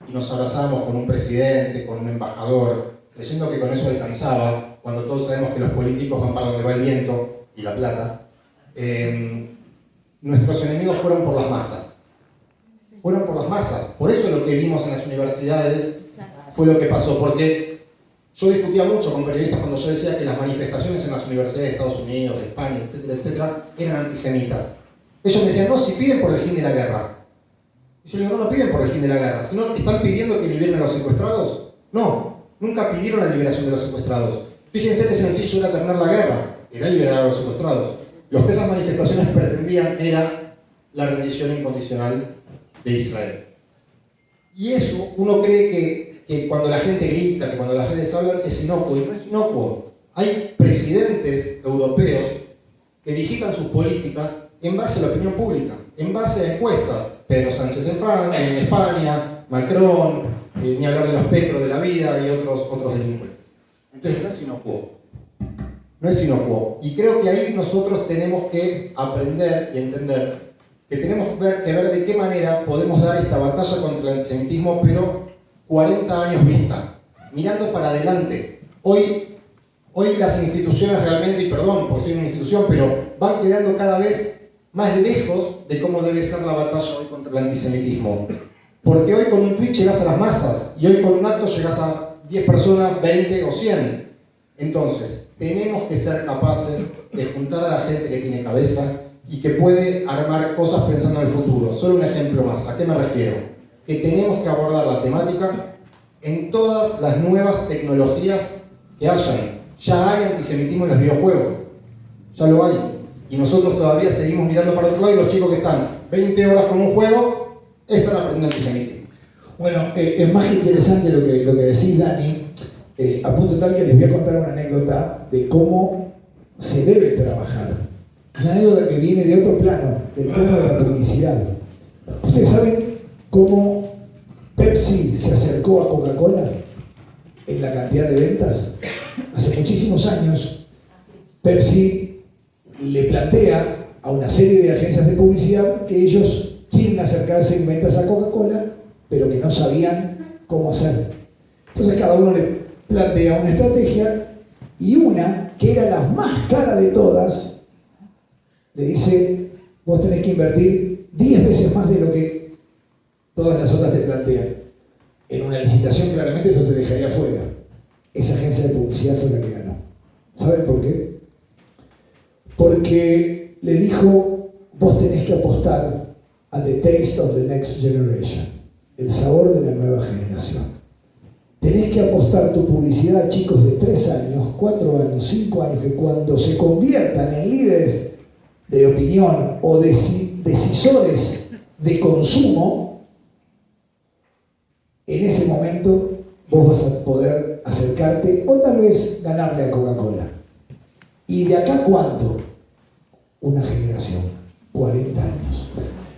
y nos abrazábamos con un presidente, con un embajador, creyendo que con eso alcanzaba, cuando todos sabemos que los políticos van para donde va el viento y la plata, nuestros enemigos fueron por las masas. Fueron por las masas. Por eso lo que vimos en las universidades fue lo que pasó. Porque yo discutía mucho con periodistas cuando yo decía que las manifestaciones en las universidades de Estados Unidos, de España, etcétera, etcétera, eran antisemitas. Ellos me decían, no, si piden por el fin de la guerra. Y yo le digo, no piden por el fin de la guerra. Si no, ¿están pidiendo que liberen a los secuestrados? No, nunca pidieron la liberación de los secuestrados. Fíjense qué sencillo era terminar la guerra, era liberar a los secuestrados. Lo que esas manifestaciones pretendían era la rendición incondicional de Israel. Y eso uno cree que cuando la gente grita, que cuando las redes hablan, es inocuo, y no es inocuo. Hay presidentes europeos que digitan sus políticas en base a la opinión pública, en base a encuestas. Pedro Sánchez en España, Macron, ni hablar de los Petro de la vida y otros delincuentes. Entonces no es inocuo. No es inocuo. Y creo que ahí nosotros tenemos que aprender y entender que tenemos que ver de qué manera podemos dar esta batalla contra el antisemitismo, pero 40 años vista, mirando para adelante. Hoy las instituciones realmente, y perdón porque estoy en una institución, pero van quedando cada vez más lejos de cómo debe ser la batalla hoy contra el antisemitismo. Porque hoy con un tweet llegas a las masas, y hoy con un acto llegas a 10 personas, 20 o 100. Entonces, tenemos que ser capaces de juntar a la gente que tiene cabeza y que puede armar cosas pensando en el futuro. Solo un ejemplo más. ¿A qué me refiero? Que tenemos que abordar la temática en todas las nuevas tecnologías que hayan. Ya hay antisemitismo en los videojuegos. Ya lo hay. Y nosotros todavía seguimos mirando para otro lado y los chicos que están 20 horas con un juego están aprendiendo antisemitismo. Bueno, es más interesante lo que decís, Dani, a punto tal que les voy a contar una anécdota de cómo se debe trabajar. Una anécdota que viene de otro plano, del plano de la publicidad. ¿Ustedes saben cómo Pepsi se acercó a Coca-Cola en la cantidad de ventas? Hace muchísimos años, Pepsi le plantea a una serie de agencias de publicidad que ellos quieren acercarse en ventas a Coca-Cola, pero que no sabían cómo hacer. Entonces cada uno le plantea una estrategia y una, que era la más cara de todas, le dice, vos tenés que invertir 10 veces más de lo que todas las otras te plantean. En una licitación claramente eso te dejaría fuera. Esa agencia de publicidad fue la que ganó. ¿Saben por qué? Porque le dijo, vos tenés que apostar a the taste of the next generation, el sabor de la nueva generación. Tenés que apostar tu publicidad a chicos de 3 años, 4 años, 5 años, que cuando se conviertan en líderes de opinión o decisores de consumo, en ese momento vos vas a poder acercarte o tal vez ganarle a Coca-Cola. ¿Y de acá cuánto? Una generación, 40 años.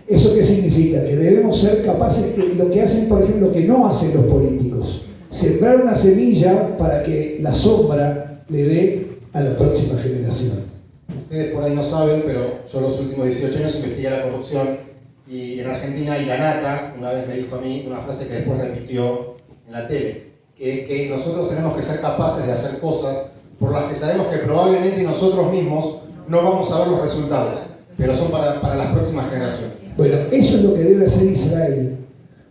¿Eso qué significa? Que debemos ser capaces de lo que hacen, por ejemplo, que no hacen los políticos. Sembrar una semilla para que la sombra le dé a la próxima generación. Ustedes por ahí no saben, pero yo los últimos 18 años investigué la corrupción Y en Argentina, Ilanata una vez me dijo a mí una frase que después repitió en la tele, que es que nosotros tenemos que ser capaces de hacer cosas por las que sabemos que probablemente nosotros mismos no vamos a ver los resultados, pero son para las próximas generaciones. Bueno, eso es lo que debe hacer Israel.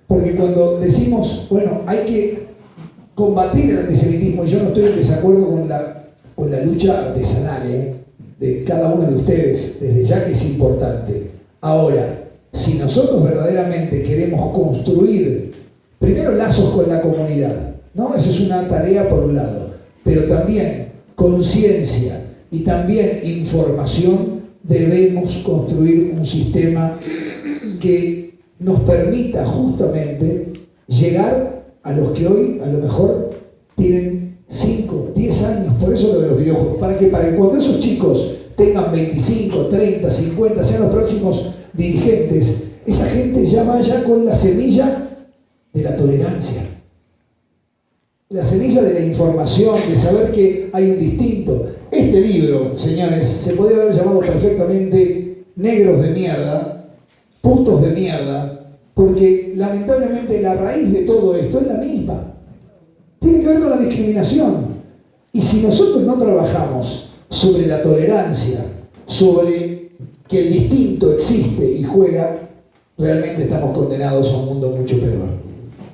Porque cuando decimos, bueno, hay que combatir el antisemitismo, y yo no estoy en desacuerdo con la lucha artesanal de cada uno de ustedes, desde ya que es importante. Ahora, si nosotros verdaderamente queremos construir, primero lazos con la comunidad, ¿no? Esa es una tarea por un lado, pero también conciencia y también información, debemos construir un sistema que nos permita justamente llegar a los que hoy a lo mejor tienen 5, 10 años, por eso lo de los videojuegos, para que cuando esos chicos tengan 25, 30, 50, sean los próximos dirigentes, esa gente ya vaya con la semilla de la tolerancia, la semilla de la información, de saber que hay un distinto. Este libro, señores, se podría haber llamado perfectamente Negros de Mierda, Putos de Mierda, porque lamentablemente la raíz de todo esto es la misma. Tiene que ver con la discriminación. Y si nosotros no trabajamos sobre la tolerancia, sobre que el distinto existe y juega, realmente estamos condenados a un mundo mucho peor.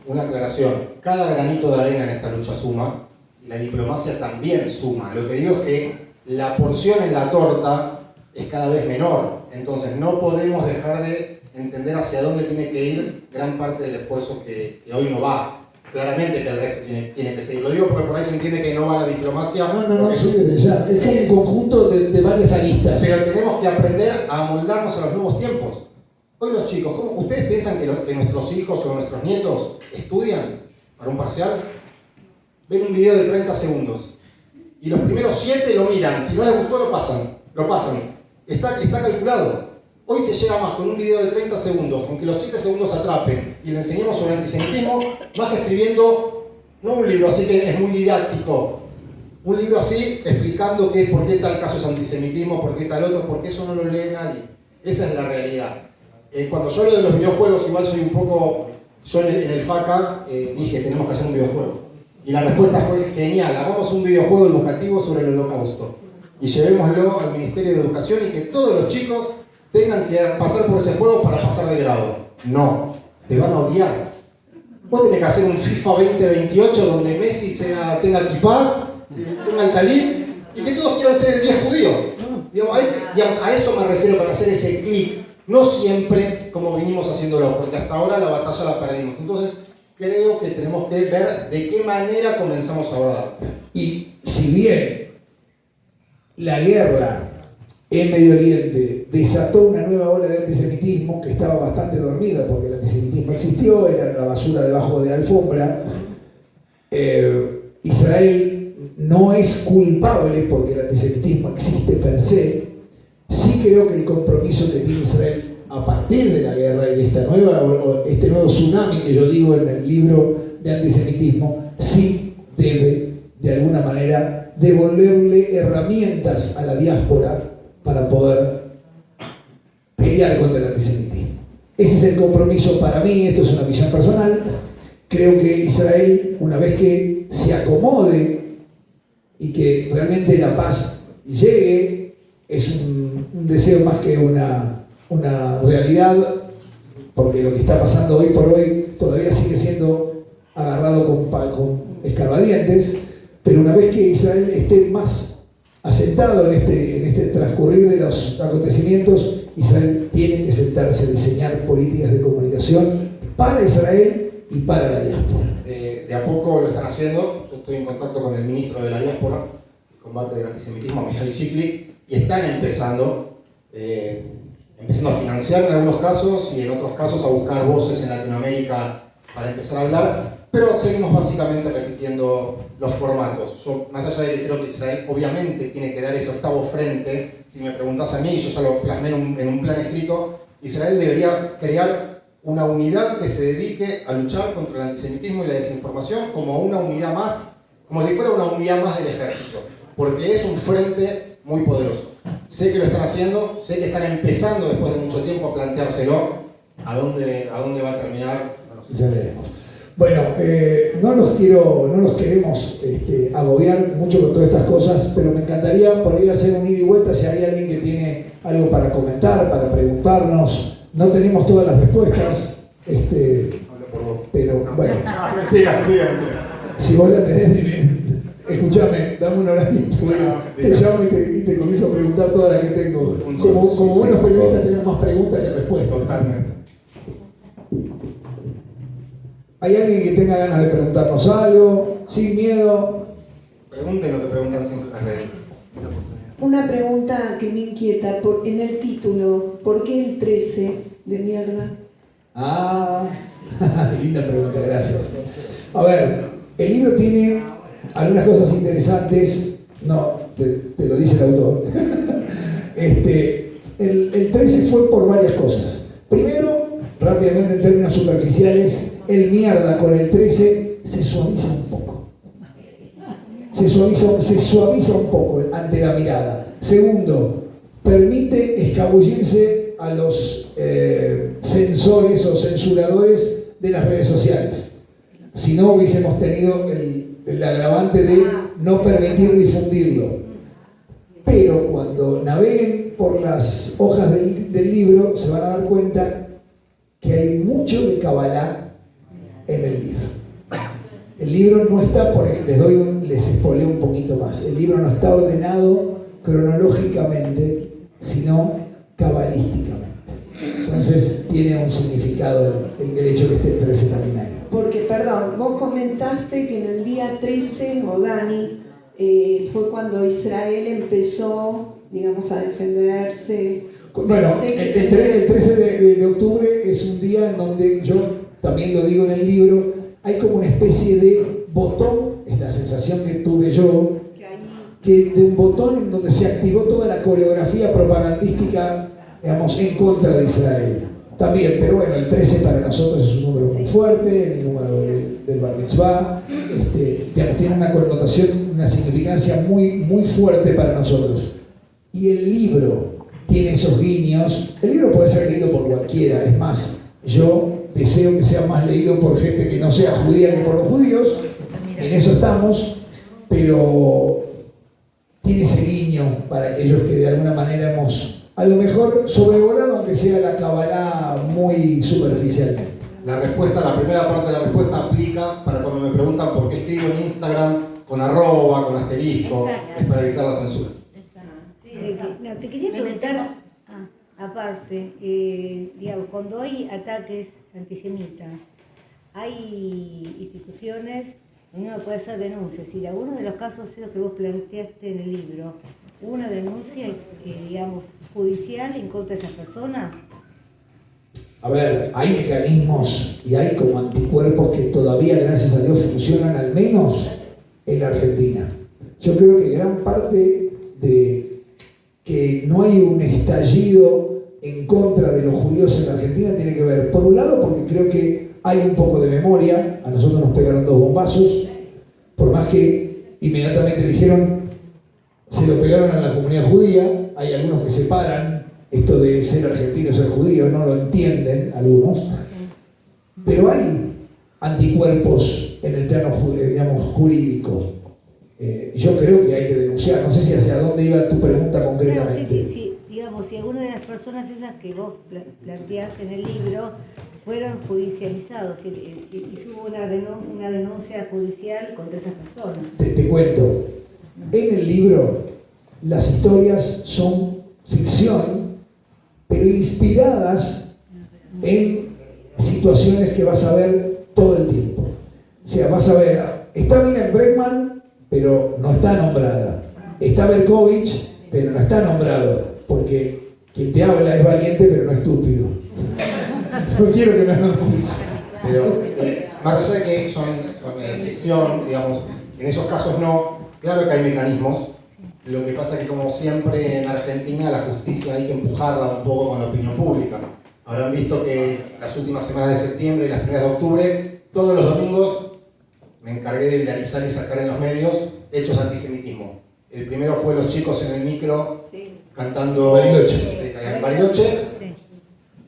Una aclaración, cada granito de arena en esta lucha suma, y la diplomacia también suma. Lo que digo es que la porción en la torta es cada vez menor, entonces no podemos dejar de entender hacia dónde tiene que ir gran parte del esfuerzo que hoy no va. Claramente que el resto tiene que seguir. Lo digo porque por ahí se entiende que no va la diplomacia. No, sí, desde ya. Es como un conjunto de varias aristas. Pero tenemos que aprender a amoldarnos a los nuevos tiempos. Hoy los chicos, ¿ustedes piensan que nuestros hijos o nuestros nietos estudian para un parcial? Ven un video de 30 segundos y los primeros 7 lo miran. Si no les gustó, lo pasan. Está calculado. Hoy se llega más con un video de 30 segundos, con que los 7 segundos atrapen y le enseñemos sobre antisemitismo, más que escribiendo, no un libro así que es muy didáctico, un libro así explicando por qué tal caso es antisemitismo, por qué tal otro, porque eso no lo lee nadie. Esa es la realidad. Cuando yo hablo de los videojuegos, igual soy un poco, yo en el FACA dije, tenemos que hacer un videojuego. Y la respuesta fue genial, hagamos un videojuego educativo sobre el Holocausto. Y llevémoslo al Ministerio de Educación y que todos los chicos tengan que pasar por ese juego para pasar de grado. No, te van a odiar. Vos tenés que hacer un FIFA 2028 donde Messi tenga kipá, tenga el talib y que todos quieran ser el 10 judío. Digamos, a eso me refiero para hacer ese clic. No siempre como venimos haciéndolo, porque hasta ahora la batalla la perdimos. Entonces, creo que tenemos que ver de qué manera comenzamos a abordar. Y si bien la guerra en Medio Oriente desató una nueva ola de antisemitismo que estaba bastante dormida, porque el antisemitismo existió, era la basura debajo de la alfombra, Israel no es culpable porque el antisemitismo existe per se. Sí creo que el compromiso que tiene Israel a partir de la guerra y de este nuevo tsunami que yo digo en el libro de antisemitismo, sí debe de alguna manera devolverle herramientas a la diáspora para poder pelear contra el antisemitismo. Ese es el compromiso para mí, esto es una visión personal. Creo que Israel, una vez que se acomode y que realmente la paz llegue, es un deseo más que una realidad, porque lo que está pasando hoy por hoy todavía sigue siendo agarrado con escarbadientes, pero una vez que Israel esté más asentado en este transcurrir de los acontecimientos, Israel tiene que sentarse a diseñar políticas de comunicación para Israel y para la diáspora. De a poco lo están haciendo. Yo estoy en contacto con el ministro de la diáspora, el combate del antisemitismo, Mijail Shikli, y están empezando a financiar en algunos casos y en otros casos a buscar voces en Latinoamérica para empezar a hablar, pero seguimos básicamente repitiendo los formatos. Yo, más allá de que creo que Israel obviamente tiene que dar ese octavo frente, si me preguntás a mí, yo ya lo plasmé en un plan escrito, Israel debería crear una unidad que se dedique a luchar contra el antisemitismo y la desinformación como una unidad más, como si fuera una unidad más del ejército, porque es un frente muy poderoso. Sé que lo están haciendo, sé que están empezando después de mucho tiempo a planteárselo, ¿A dónde va a terminar? No lo sé. Ya veremos. Bueno, no los queremos agobiar mucho con todas estas cosas, pero me encantaría por ir a hacer un ida y vuelta si hay alguien que tiene algo para comentar, para preguntarnos. No tenemos todas las respuestas, Hablo por vos. pero bueno, Mentira. si vos la tenés, dime, escuchame, dame un horarito, te llamo y te comienzo a preguntar todas las que tengo. Como buenos periodistas tenemos más preguntas que respuestas. Totalmente. ¿Hay alguien que tenga ganas de preguntarnos algo? Sin miedo. Pregunten lo que preguntan siempre las redes. Una pregunta que me inquieta, en el título, ¿por qué el 13 de mierda? Ah, linda pregunta, gracias. A ver, el libro tiene algunas cosas interesantes. No, te lo dice el autor. El 13 fue por varias cosas. Primero, rápidamente en términos superficiales, el mierda con el 13 se suaviza un poco. Se suaviza un poco ante la mirada. Segundo, permite escabullirse a los censores o censuradores de las redes sociales. Si no, hubiésemos tenido el agravante de no permitir difundirlo. Pero cuando naveguen por las hojas del libro, se van a dar cuenta que hay mucho de Kabbalah en el libro. El libro no está, les spoileo un poquito más, el libro no está ordenado cronológicamente, sino cabalísticamente. Entonces tiene un significado el hecho que esté el 13 también ahí. Porque, perdón, vos comentaste que en el día 13, o Dani, fue cuando Israel empezó, digamos, a defenderse. Bueno, el 13 de octubre es un día en donde yo, también lo digo en el libro, hay como una especie de botón, es la sensación que tuve yo, que de un botón en donde se activó toda la coreografía propagandística, digamos, en contra de Israel. También, pero bueno, el 13 para nosotros es un número muy fuerte, el número del Bar Mitzvah, digamos, tiene una connotación, una significancia muy, muy fuerte para nosotros. Y el libro tiene esos guiños. El libro puede ser leído por cualquiera, es más, yo deseo que sea más leído por gente que no sea judía que por los judíos, en eso estamos, pero tiene ese guiño para aquellos que de alguna manera hemos, a lo mejor, sobrevolado, aunque sea la Kabbalah muy superficialmente. La primera parte de la respuesta aplica para cuando me preguntan por qué escribo en Instagram con arroba, con asterisco, es para evitar la censura. No, te quería preguntar, aparte, digamos, cuando hay ataques antisemitas, hay instituciones donde uno puede hacer denuncias. Y algunos de los casos que vos planteaste en el libro, ¿hubo una denuncia, digamos, judicial en contra de esas personas? A ver, hay mecanismos y hay como anticuerpos que todavía, gracias a Dios, funcionan al menos en la Argentina. Yo creo que gran parte de que no hay un estallido en contra de los judíos en la Argentina tiene que ver, por un lado, porque creo que hay un poco de memoria. A nosotros nos pegaron 2 bombazos, por más que inmediatamente dijeron, se lo pegaron a la comunidad judía. Hay algunos que separan esto de ser argentino y ser judío, no lo entienden algunos, pero hay anticuerpos en el plano, digamos, jurídico. Yo creo que hay que denunciar. No sé si hacia dónde iba tu pregunta concretamente. Claro, sí. Digamos, si alguna de las personas esas que vos planteás en el libro fueron judicializados y hubo una denuncia judicial contra esas personas. Te cuento. En el libro las historias son ficción, pero inspiradas en situaciones que vas a ver todo el tiempo. O sea, vas a ver, está Miriam Bregman, pero no está nombrada. Está Berkovich, pero no está nombrado, porque quien te habla es valiente, pero no estúpido. No quiero que me hagan juicio. Pero más allá de que son ficción, digamos, en esos casos no, claro que hay mecanismos. Lo que pasa es que, como siempre en Argentina, la justicia hay que empujarla un poco con la opinión pública. Habrán visto que las últimas semanas de septiembre y las primeras de octubre, todos los domingos, me encargué de viralizar y sacar en los medios hechos de antisemitismo. El primero fue los chicos en el micro cantando Bariloche. en Bariloche.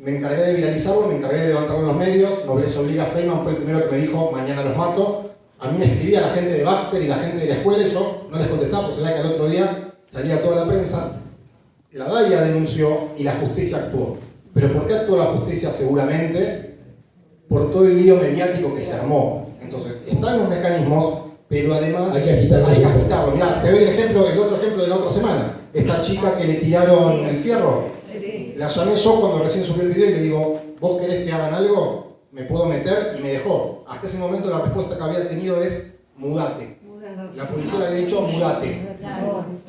me encargué de viralizarlo, me encargué de levantarlo en los medios. Nobleza Obliga, Feynman fue el primero que me dijo, mañana los mato. A mí me escribía la gente de Baxter y la gente de la escuela y yo no les contestaba, porque sabía que al otro día salía toda la prensa. La DAIA denunció y la justicia actuó. ¿Pero por qué actuó la justicia? Seguramente por todo el lío mediático que se armó. Entonces, están los mecanismos, pero además hay que agitarlo. Mirá, te doy el otro ejemplo de la otra semana. Esta chica que le tiraron el fierro. La llamé yo cuando recién subí el video y le digo, ¿vos querés que hagan algo? ¿Me puedo meter? Y me dejó. Hasta ese momento la respuesta que había tenido es, mudate. La policía le había dicho, mudate.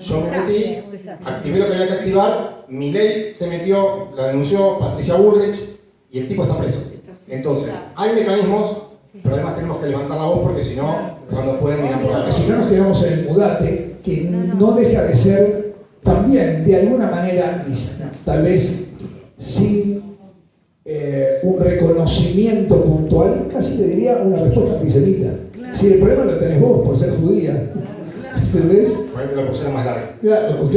Yo me metí, activé lo que había que activar, Milei se metió, la denunció Patricia Bullrich y el tipo está preso. Entonces, hay mecanismos, pero además tenemos que levantar la voz porque si no, cuando pueden mirar por Porque si no nos quedamos en el mudate, que no deja de ser también, de alguna manera, tal vez sin un reconocimiento puntual, casi te diría una respuesta antisemita. Si el problema lo tenés vos por ser judía, ¿entendés? Por ahí te lo pusieron más largo. Claro,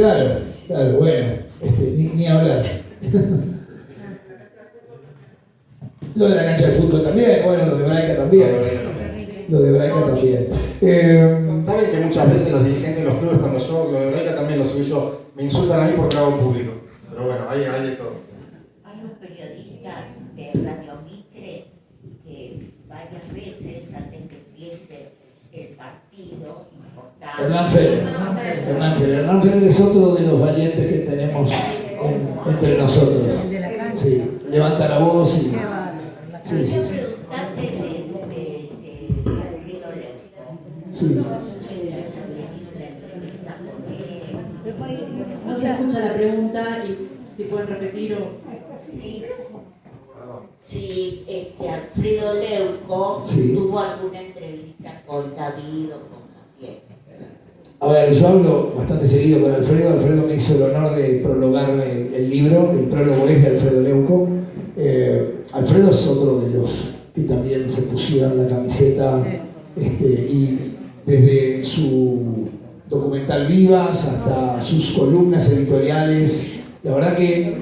bueno, ni hablar. Lo de la cancha de fútbol también, bueno, lo de Braica también. Saben que muchas veces los dirigentes de los clubes, cuando yo, lo de Braica también lo subí yo, me insultan a mí porque lo hago público. Pero bueno, hay de todo. Hay un periodista de Radio Mitre que varias veces, antes que empiece el partido importante... Hernán Feller es otro de los valientes que tenemos entre nosotros. Sí, levanta la voz y... Quería preguntarte de Alfredo Leuco. Sí. No se escucha la pregunta y si pueden repetir o... Sí. Si Alfredo Leuco tuvo alguna entrevista con David o con Javier. A ver, yo hablo bastante seguido con Alfredo. Alfredo me hizo el honor de prologarme el libro. El prólogo es de Alfredo Leuco. Alfredo es otro de los que también se pusieron la camiseta y desde su documental Vivas hasta sus columnas editoriales, la verdad que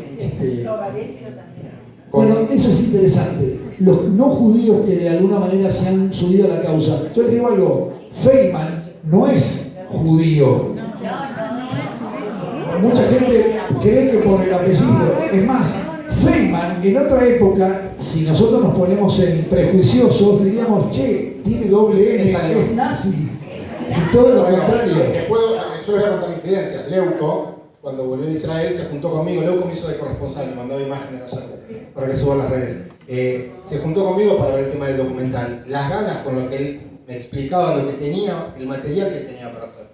bueno, eso es interesante. Los no judíos que de alguna manera se han subido a la causa. Yo les digo algo, Feynman no es judío. Mucha gente cree que por el apellido. Es más, Feynman en otra época, si nosotros nos ponemos en prejuiciosos, diríamos, che, tiene doble N, es nazi. Y todo lo contrario. Después, yo les voy a contar infidencias. Leuco, cuando volvió de Israel, se juntó conmigo. Leuco me hizo de corresponsal, me mandaba imágenes ayer para que suban las redes. Se juntó conmigo para ver el tema del documental. Las ganas con lo que él me explicaba, lo que tenía, el material que tenía para hacer.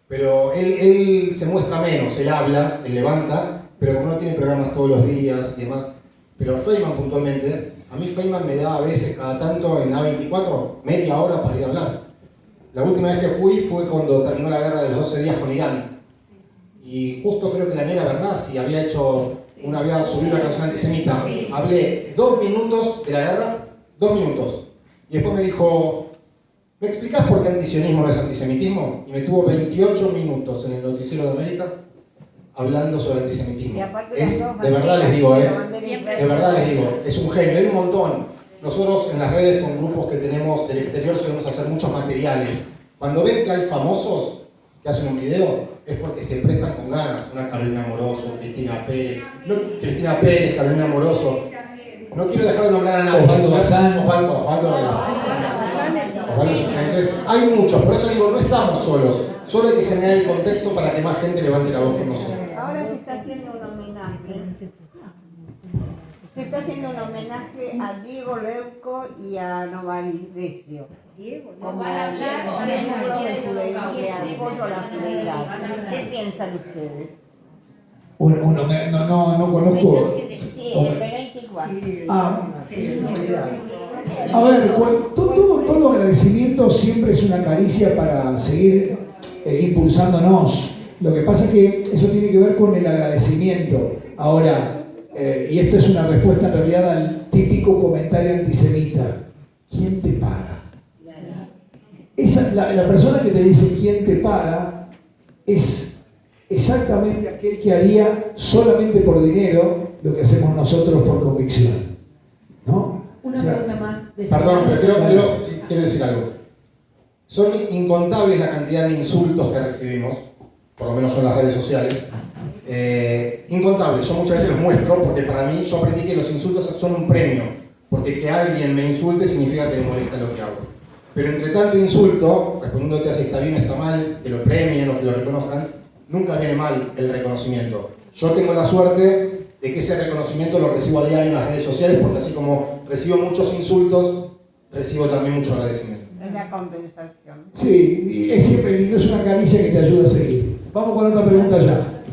Pero él se muestra menos, él habla, él levanta, pero como no tiene programas todos los días y demás. Pero Feynman puntualmente, a mí Feynman me da a veces, cada tanto en A24, media hora para ir a hablar. La última vez que fue cuando terminó la guerra de los 12 días con Irán. Y justo creo que la Nera Bernasi había subido una canción antisemita. Hablé 2 minutos de la guerra, 2 minutos. Y después me dijo, ¿me explicás por qué antisionismo no es antisemitismo? Y me tuvo 28 minutos en el Noticiero de América hablando sobre antisemitismo. De verdad les digo, de verdad les digo, es un genio, hay un montón. Nosotros en las redes con grupos que tenemos del exterior solemos hacer muchos materiales. Cuando ven que hay famosos que hacen un video, es porque se prestan con ganas. Una Carolina Moroso, Cristina Pérez, Carolina Moroso. No quiero dejar de nombrar a nadie. Osvaldo Bazán. Osvaldo Entonces, hay muchos, por eso digo, no estamos solos. Solo hay que generar el contexto para que más gente levante la voz con nosotros. Ahora se está haciendo un homenaje. Se está haciendo un homenaje a Diego Leuco y a Novarecio. Como símbolo de judaísmo, de apoyo a la judeidad. ¿Qué piensan ustedes? No conozco. Sí, el 24. A ver, todo agradecimiento siempre es una caricia para seguir impulsándonos. Lo que pasa es que eso tiene que ver con el agradecimiento. Ahora, y esto es una respuesta en realidad al típico comentario antisemita. ¿Quién te paga? La persona que te dice quién te paga es exactamente aquel que haría solamente por dinero lo que hacemos nosotros por convicción. ¿No? Una pregunta más. Perdón, pero quiero decir algo. Son incontables la cantidad de insultos que recibimos, por lo menos yo en las redes sociales. Incontables, yo muchas veces los muestro porque para mí yo aprendí que los insultos son un premio, porque que alguien me insulte significa que le molesta lo que hago. Pero entre tanto insulto, respondiéndote a si está bien o está mal, que lo premien o que lo reconozcan, nunca viene mal el reconocimiento. Yo tengo la suerte de que ese reconocimiento lo recibo a diario en las redes sociales, porque así como recibo muchos insultos, recibo también mucho agradecimiento. Es la compensación. Sí, es siempre lindo, es una caricia que te ayuda a seguir. Vamos con otra pregunta ya.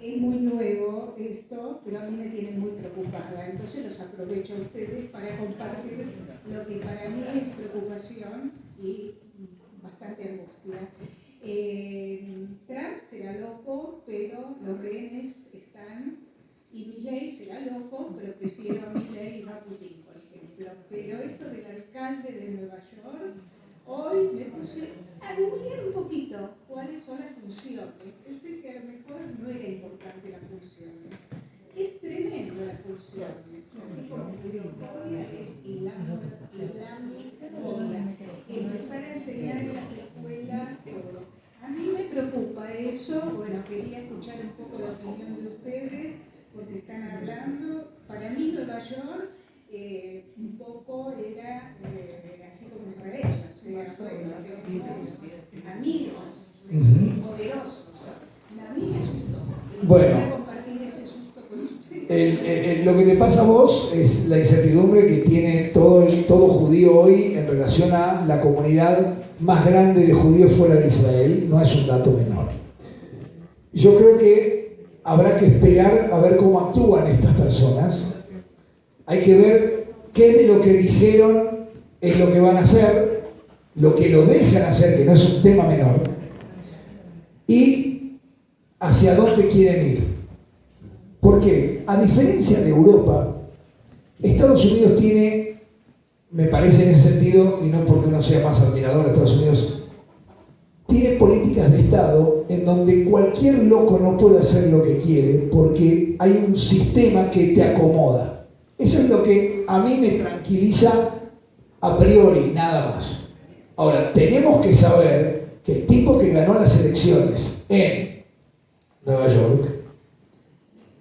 Es muy nuevo esto, pero a mí me tiene muy preocupada. Entonces los aprovecho a ustedes para compartir lo que para mí es preocupación y bastante angustia. Trump será loco, pero los rehenes están, y Milei será loco, pero prefiero a Milei y no a Putin, por ejemplo. Pero esto del alcalde de Nueva York, hoy me puse a googlear un poquito cuáles son las funciones. Pensé que a lo mejor no era importante las funciones. Es tremendo las funciones, así como Julián es islámico, empezar a enseñar en las escuelas todo. A mí me preocupa eso, bueno, quería escuchar un poco la opinión de ustedes, porque están hablando, para mí Nueva York un poco era así como Israel, o sea, bueno, amigos, poderosos. A mí me asustó. Bueno. Voy a compartir ese susto con ustedes. Lo que te pasa a vos es la incertidumbre que tiene todo judío hoy en relación a la comunidad más grande de judíos fuera de Israel. No es un dato menor. Yo creo que habrá que esperar a ver cómo actúan estas personas. Hay que ver qué de lo que dijeron es lo que van a hacer, lo que lo dejan hacer, que no es un tema menor, y hacia dónde quieren ir. Porque, a diferencia de Europa, Estados Unidos tiene, me parece en ese sentido, y no porque uno sea más admirador de Estados Unidos, tiene políticas de Estado en donde cualquier loco no puede hacer lo que quiere porque hay un sistema que te acomoda. Eso es lo que a mí me tranquiliza a priori, nada más. Ahora, tenemos que saber que el tipo que ganó las elecciones en Nueva York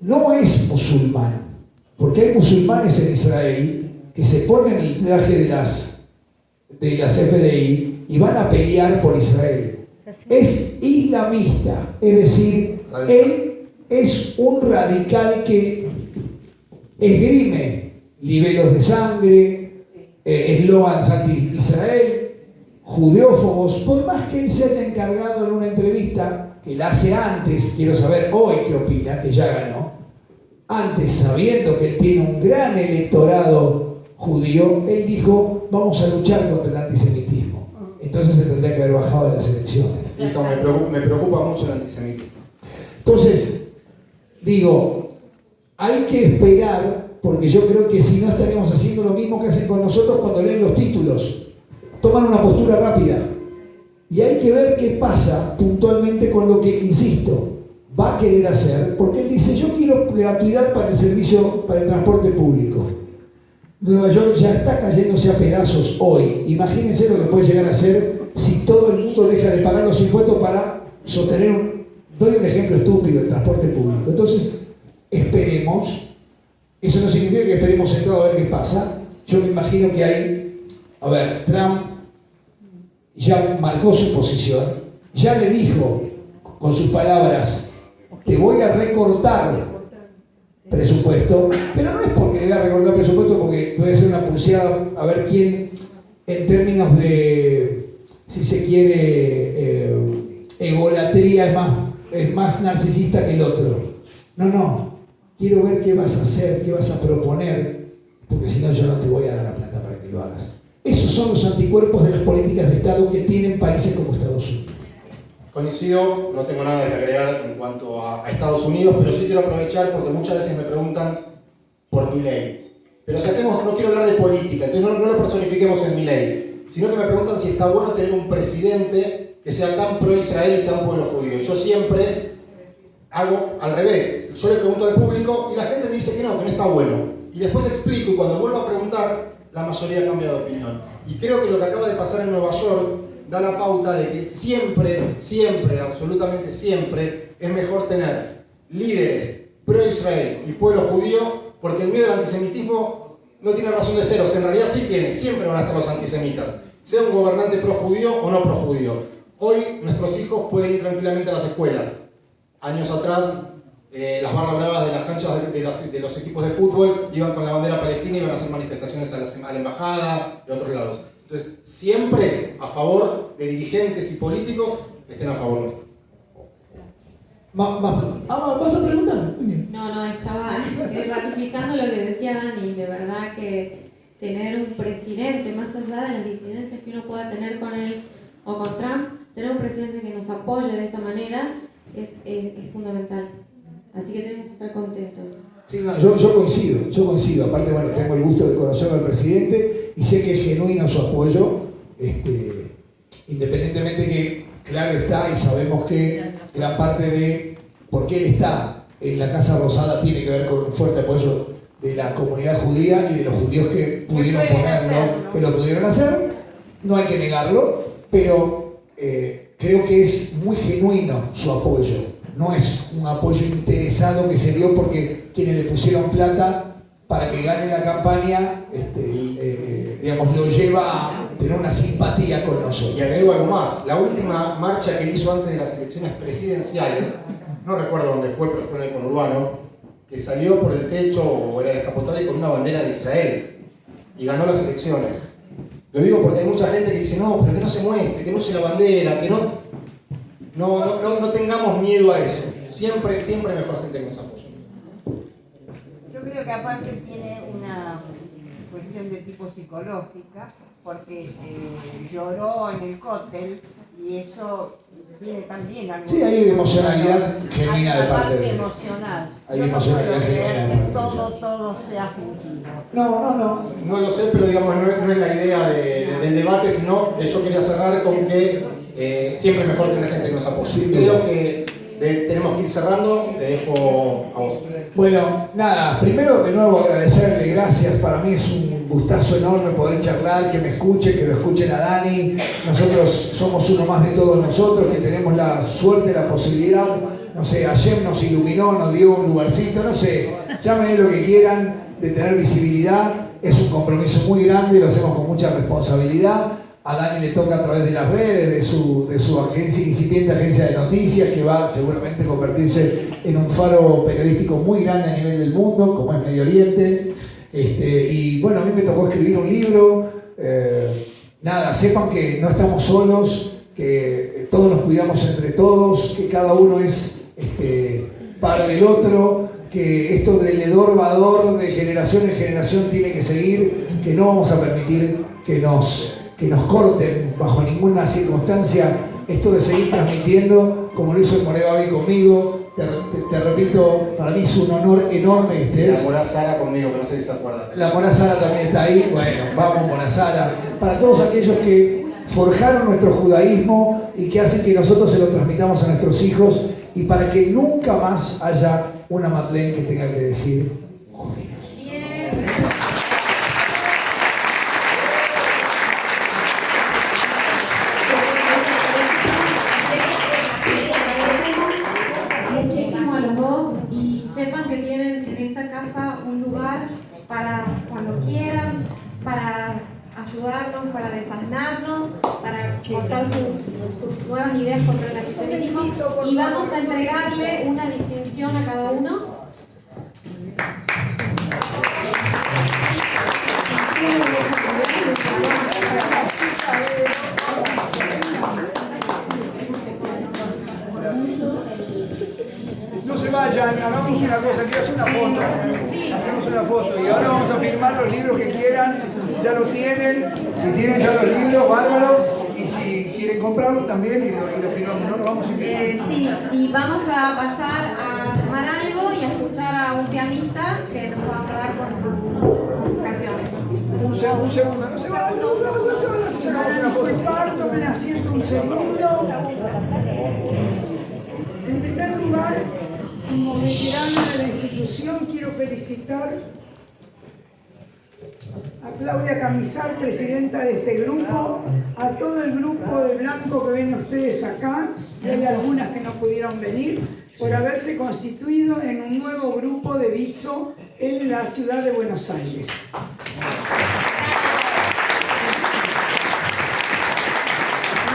no es musulmán, porque hay musulmanes en Israel que se ponen el traje de las FDI y van a pelear por Israel. Es islamista, es decir, él es un radical que esgrime libelos de sangre, eslogans anti-Israel, judeófobos, por más que él se haya encargado en una entrevista que la hace antes, quiero saber hoy qué opina, que ya ganó, antes sabiendo que él tiene un gran electorado judío, él dijo, vamos a luchar contra el antisemitismo. Entonces se tendría que haber bajado de las elecciones. Hijo, me preocupa mucho el antisemitismo. Entonces, digo, hay que esperar, porque yo creo que si no estaremos haciendo lo mismo que hacen con nosotros cuando leen los títulos. Toman una postura rápida. Y hay que ver qué pasa puntualmente con lo que, insisto, va a querer hacer, porque él dice, yo quiero gratuidad para el servicio, para el transporte público. Nueva York ya está cayéndose a pedazos hoy. Imagínense lo que puede llegar a ser si todo el mundo deja de pagar los impuestos para sostener doy un ejemplo estúpido, el transporte público. Entonces, esperemos. Eso no significa que esperemos sentado a ver qué pasa. Yo me imagino que hay, Trump ya marcó su posición, ya le dijo con sus palabras, te voy a recortar presupuesto, pero no es porque le voy a recortar presupuesto porque voy a hacer una pulseada a ver quién, en términos de, si se quiere, egolatría es más narcisista que el otro. No, quiero ver qué vas a hacer, qué vas a proponer, porque si no yo no te voy a dar la plata para que lo hagas. Esos son los anticuerpos de las políticas de Estado que tienen países como Estados Unidos. Coincido, no tengo nada que agregar en cuanto a Estados Unidos, pero sí quiero aprovechar porque muchas veces me preguntan por Milei. Pero no quiero hablar de política, entonces no lo personifiquemos en Milei, sino que me preguntan si está bueno tener un presidente que sea tan pro-Israel y tan pro los judíos. Yo siempre hago al revés. Yo le pregunto al público y la gente me dice que no está bueno. Y después explico y cuando vuelvo a preguntar, la mayoría cambia de opinión. Y creo que lo que acaba de pasar en Nueva York da la pauta de que siempre, siempre, absolutamente siempre, es mejor tener líderes pro-Israel y pueblo judío, porque el miedo al antisemitismo no tiene razón de ser, o sea, en realidad sí tiene, siempre van a estar los antisemitas, sea un gobernante pro-judío o no pro-judío. Hoy nuestros hijos pueden ir tranquilamente a las escuelas. Años atrás, las barras bravas de las canchas de los equipos de fútbol iban con la bandera palestina y iban a hacer manifestaciones a la embajada y a otros lados. Entonces, siempre a favor de dirigentes y políticos que estén a favor nuestro. ¿Vas a preguntar? Muy bien. No, estaba ratificando lo que decía Dani. De verdad que tener un presidente, más allá de las disidencias que uno pueda tener con él o con Trump, tener un presidente que nos apoye de esa manera es fundamental. Así que tenemos que estar contentos. Sí, no, yo coincido. Aparte, bueno, tengo el gusto de conocer al presidente y sé que es genuino su apoyo, independientemente que, claro está, y sabemos que gran parte de por qué él está en la Casa Rosada tiene que ver con un fuerte apoyo de la comunidad judía y de los judíos que pudieron ponerlo, que lo pudieron hacer. No hay que negarlo, pero creo que es muy genuino su apoyo. No es un apoyo interesado que se dio porque quienes le pusieron plata para que gane la campaña, digamos, lo lleva a tener una simpatía con nosotros. Y agrego algo más, la última marcha que él hizo antes de las elecciones presidenciales, no recuerdo dónde fue, pero fue en el conurbano, que salió por el techo o era descapotable con una bandera de Israel y ganó las elecciones. Lo digo porque hay mucha gente que dice, no, pero que no se muestre, que no use la bandera, que no tengamos miedo a eso. Siempre mejor gente que nos apoye. Yo creo que aparte tiene una cuestión de tipo psicológica, porque lloró en el cóctel y eso tiene también algo. Sí, hay emocionalidad genuina de parte de él. Emocional. Hay emocionalidad genuina. Que todo sea fingido. No lo sé, pero digamos, no es la idea del debate, sino que yo quería cerrar con que siempre mejor tener gente que nos apoye. Sí, creo que tenemos que ir cerrando, te dejo a vos. Bueno, nada, primero de nuevo agradecerle, gracias, para mí es un gustazo enorme poder charlar, que me escuchen, que lo escuchen a Dani. Nosotros somos uno más de todos nosotros, que tenemos la suerte, la posibilidad, no sé, ayer nos iluminó, nos dio un lugarcito, no sé, llámenle lo que quieran, de tener visibilidad. Es un compromiso muy grande, lo hacemos con mucha responsabilidad. A Dani le toca a través de las redes, de su agencia, incipiente agencia de noticias, que va seguramente a convertirse en un faro periodístico muy grande a nivel del mundo, como es Medio Oriente. Y bueno, a mí me tocó escribir un libro. Nada, sepan que no estamos solos, que todos nos cuidamos entre todos, que cada uno es padre del otro, que esto del hedor vador de generación en generación tiene que seguir, que no vamos a permitir que nos corten bajo ninguna circunstancia esto de seguir transmitiendo, como lo hizo el More Babi conmigo. Te repito, para mí es un honor enorme que estés. La Mora Sara conmigo, que no sé si se acuerda. La Mora Sara también está ahí. Bueno, vamos Mora Sara. Para todos aquellos que forjaron nuestro judaísmo y que hacen que nosotros se lo transmitamos a nuestros hijos, y para que nunca más haya una Madeleine que tenga que decir judíos. Muchísimo a los dos, y sepan que tienen en esta casa un lugar para cuando quieran, para ayudarnos, para desasnarnos, para contar sus nuevas ideas contra el antisemitismo, y vamos a entregarle una distinción a cada uno. No se vayan, hagamos una cosa, aquí hace una foto. Hacemos una foto y ahora vamos a firmar los libros que quieran, si ya los tienen, si tienen ya los libros, bárbaro, y si quieren comprarlos también y lo firmamos, ¿no? Nos vamos a firmar. Sí, y vamos a pasar a tomar algo y a escuchar a un pianista que nos va a hablar con sus canciones. Un segundo, no se vayan, hacemos una foto. Tomen asiento un segundo. En primer lugar, Como veterana de la institución, quiero felicitar a Claudia Camisar, presidenta de este grupo, a todo el grupo de Blanco que ven ustedes acá, y hay algunas que no pudieron venir, por haberse constituido en un nuevo grupo de Bitso en la ciudad de Buenos Aires.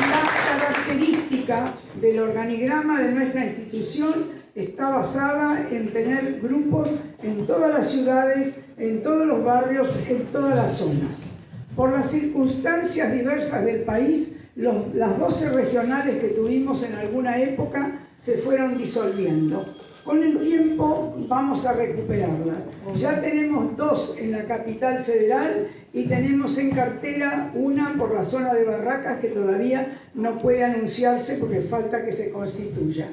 La característica del organigrama de nuestra institución está basada en tener grupos en todas las ciudades, en todos los barrios, en todas las zonas. Por las circunstancias diversas del país, las 12 regionales que tuvimos en alguna época se fueron disolviendo. Con el tiempo vamos a recuperarlas. Ya tenemos 2 en la capital federal y tenemos en cartera una por la zona de Barracas que todavía no puede anunciarse porque falta que se constituya.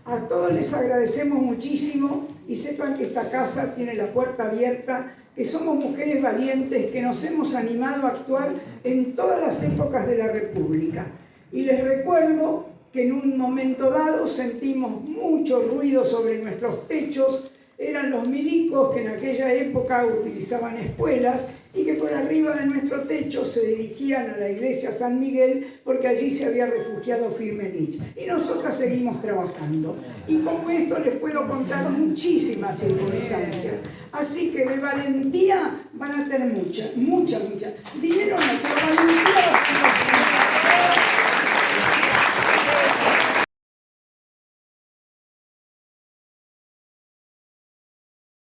A todos les agradecemos muchísimo y sepan que esta casa tiene la puerta abierta, que somos mujeres valientes, que nos hemos animado a actuar en todas las épocas de la República. Y les recuerdo que en un momento dado sentimos mucho ruido sobre nuestros techos, eran los milicos que en aquella época utilizaban espuelas y que por arriba de nuestro techo se dirigían a la iglesia San Miguel porque allí se había refugiado Firmenich. Y nosotras seguimos trabajando. Y como esto les puedo contar muchísimas circunstancias. Así que de valentía van a tener mucha. Dinero no, pero valentía.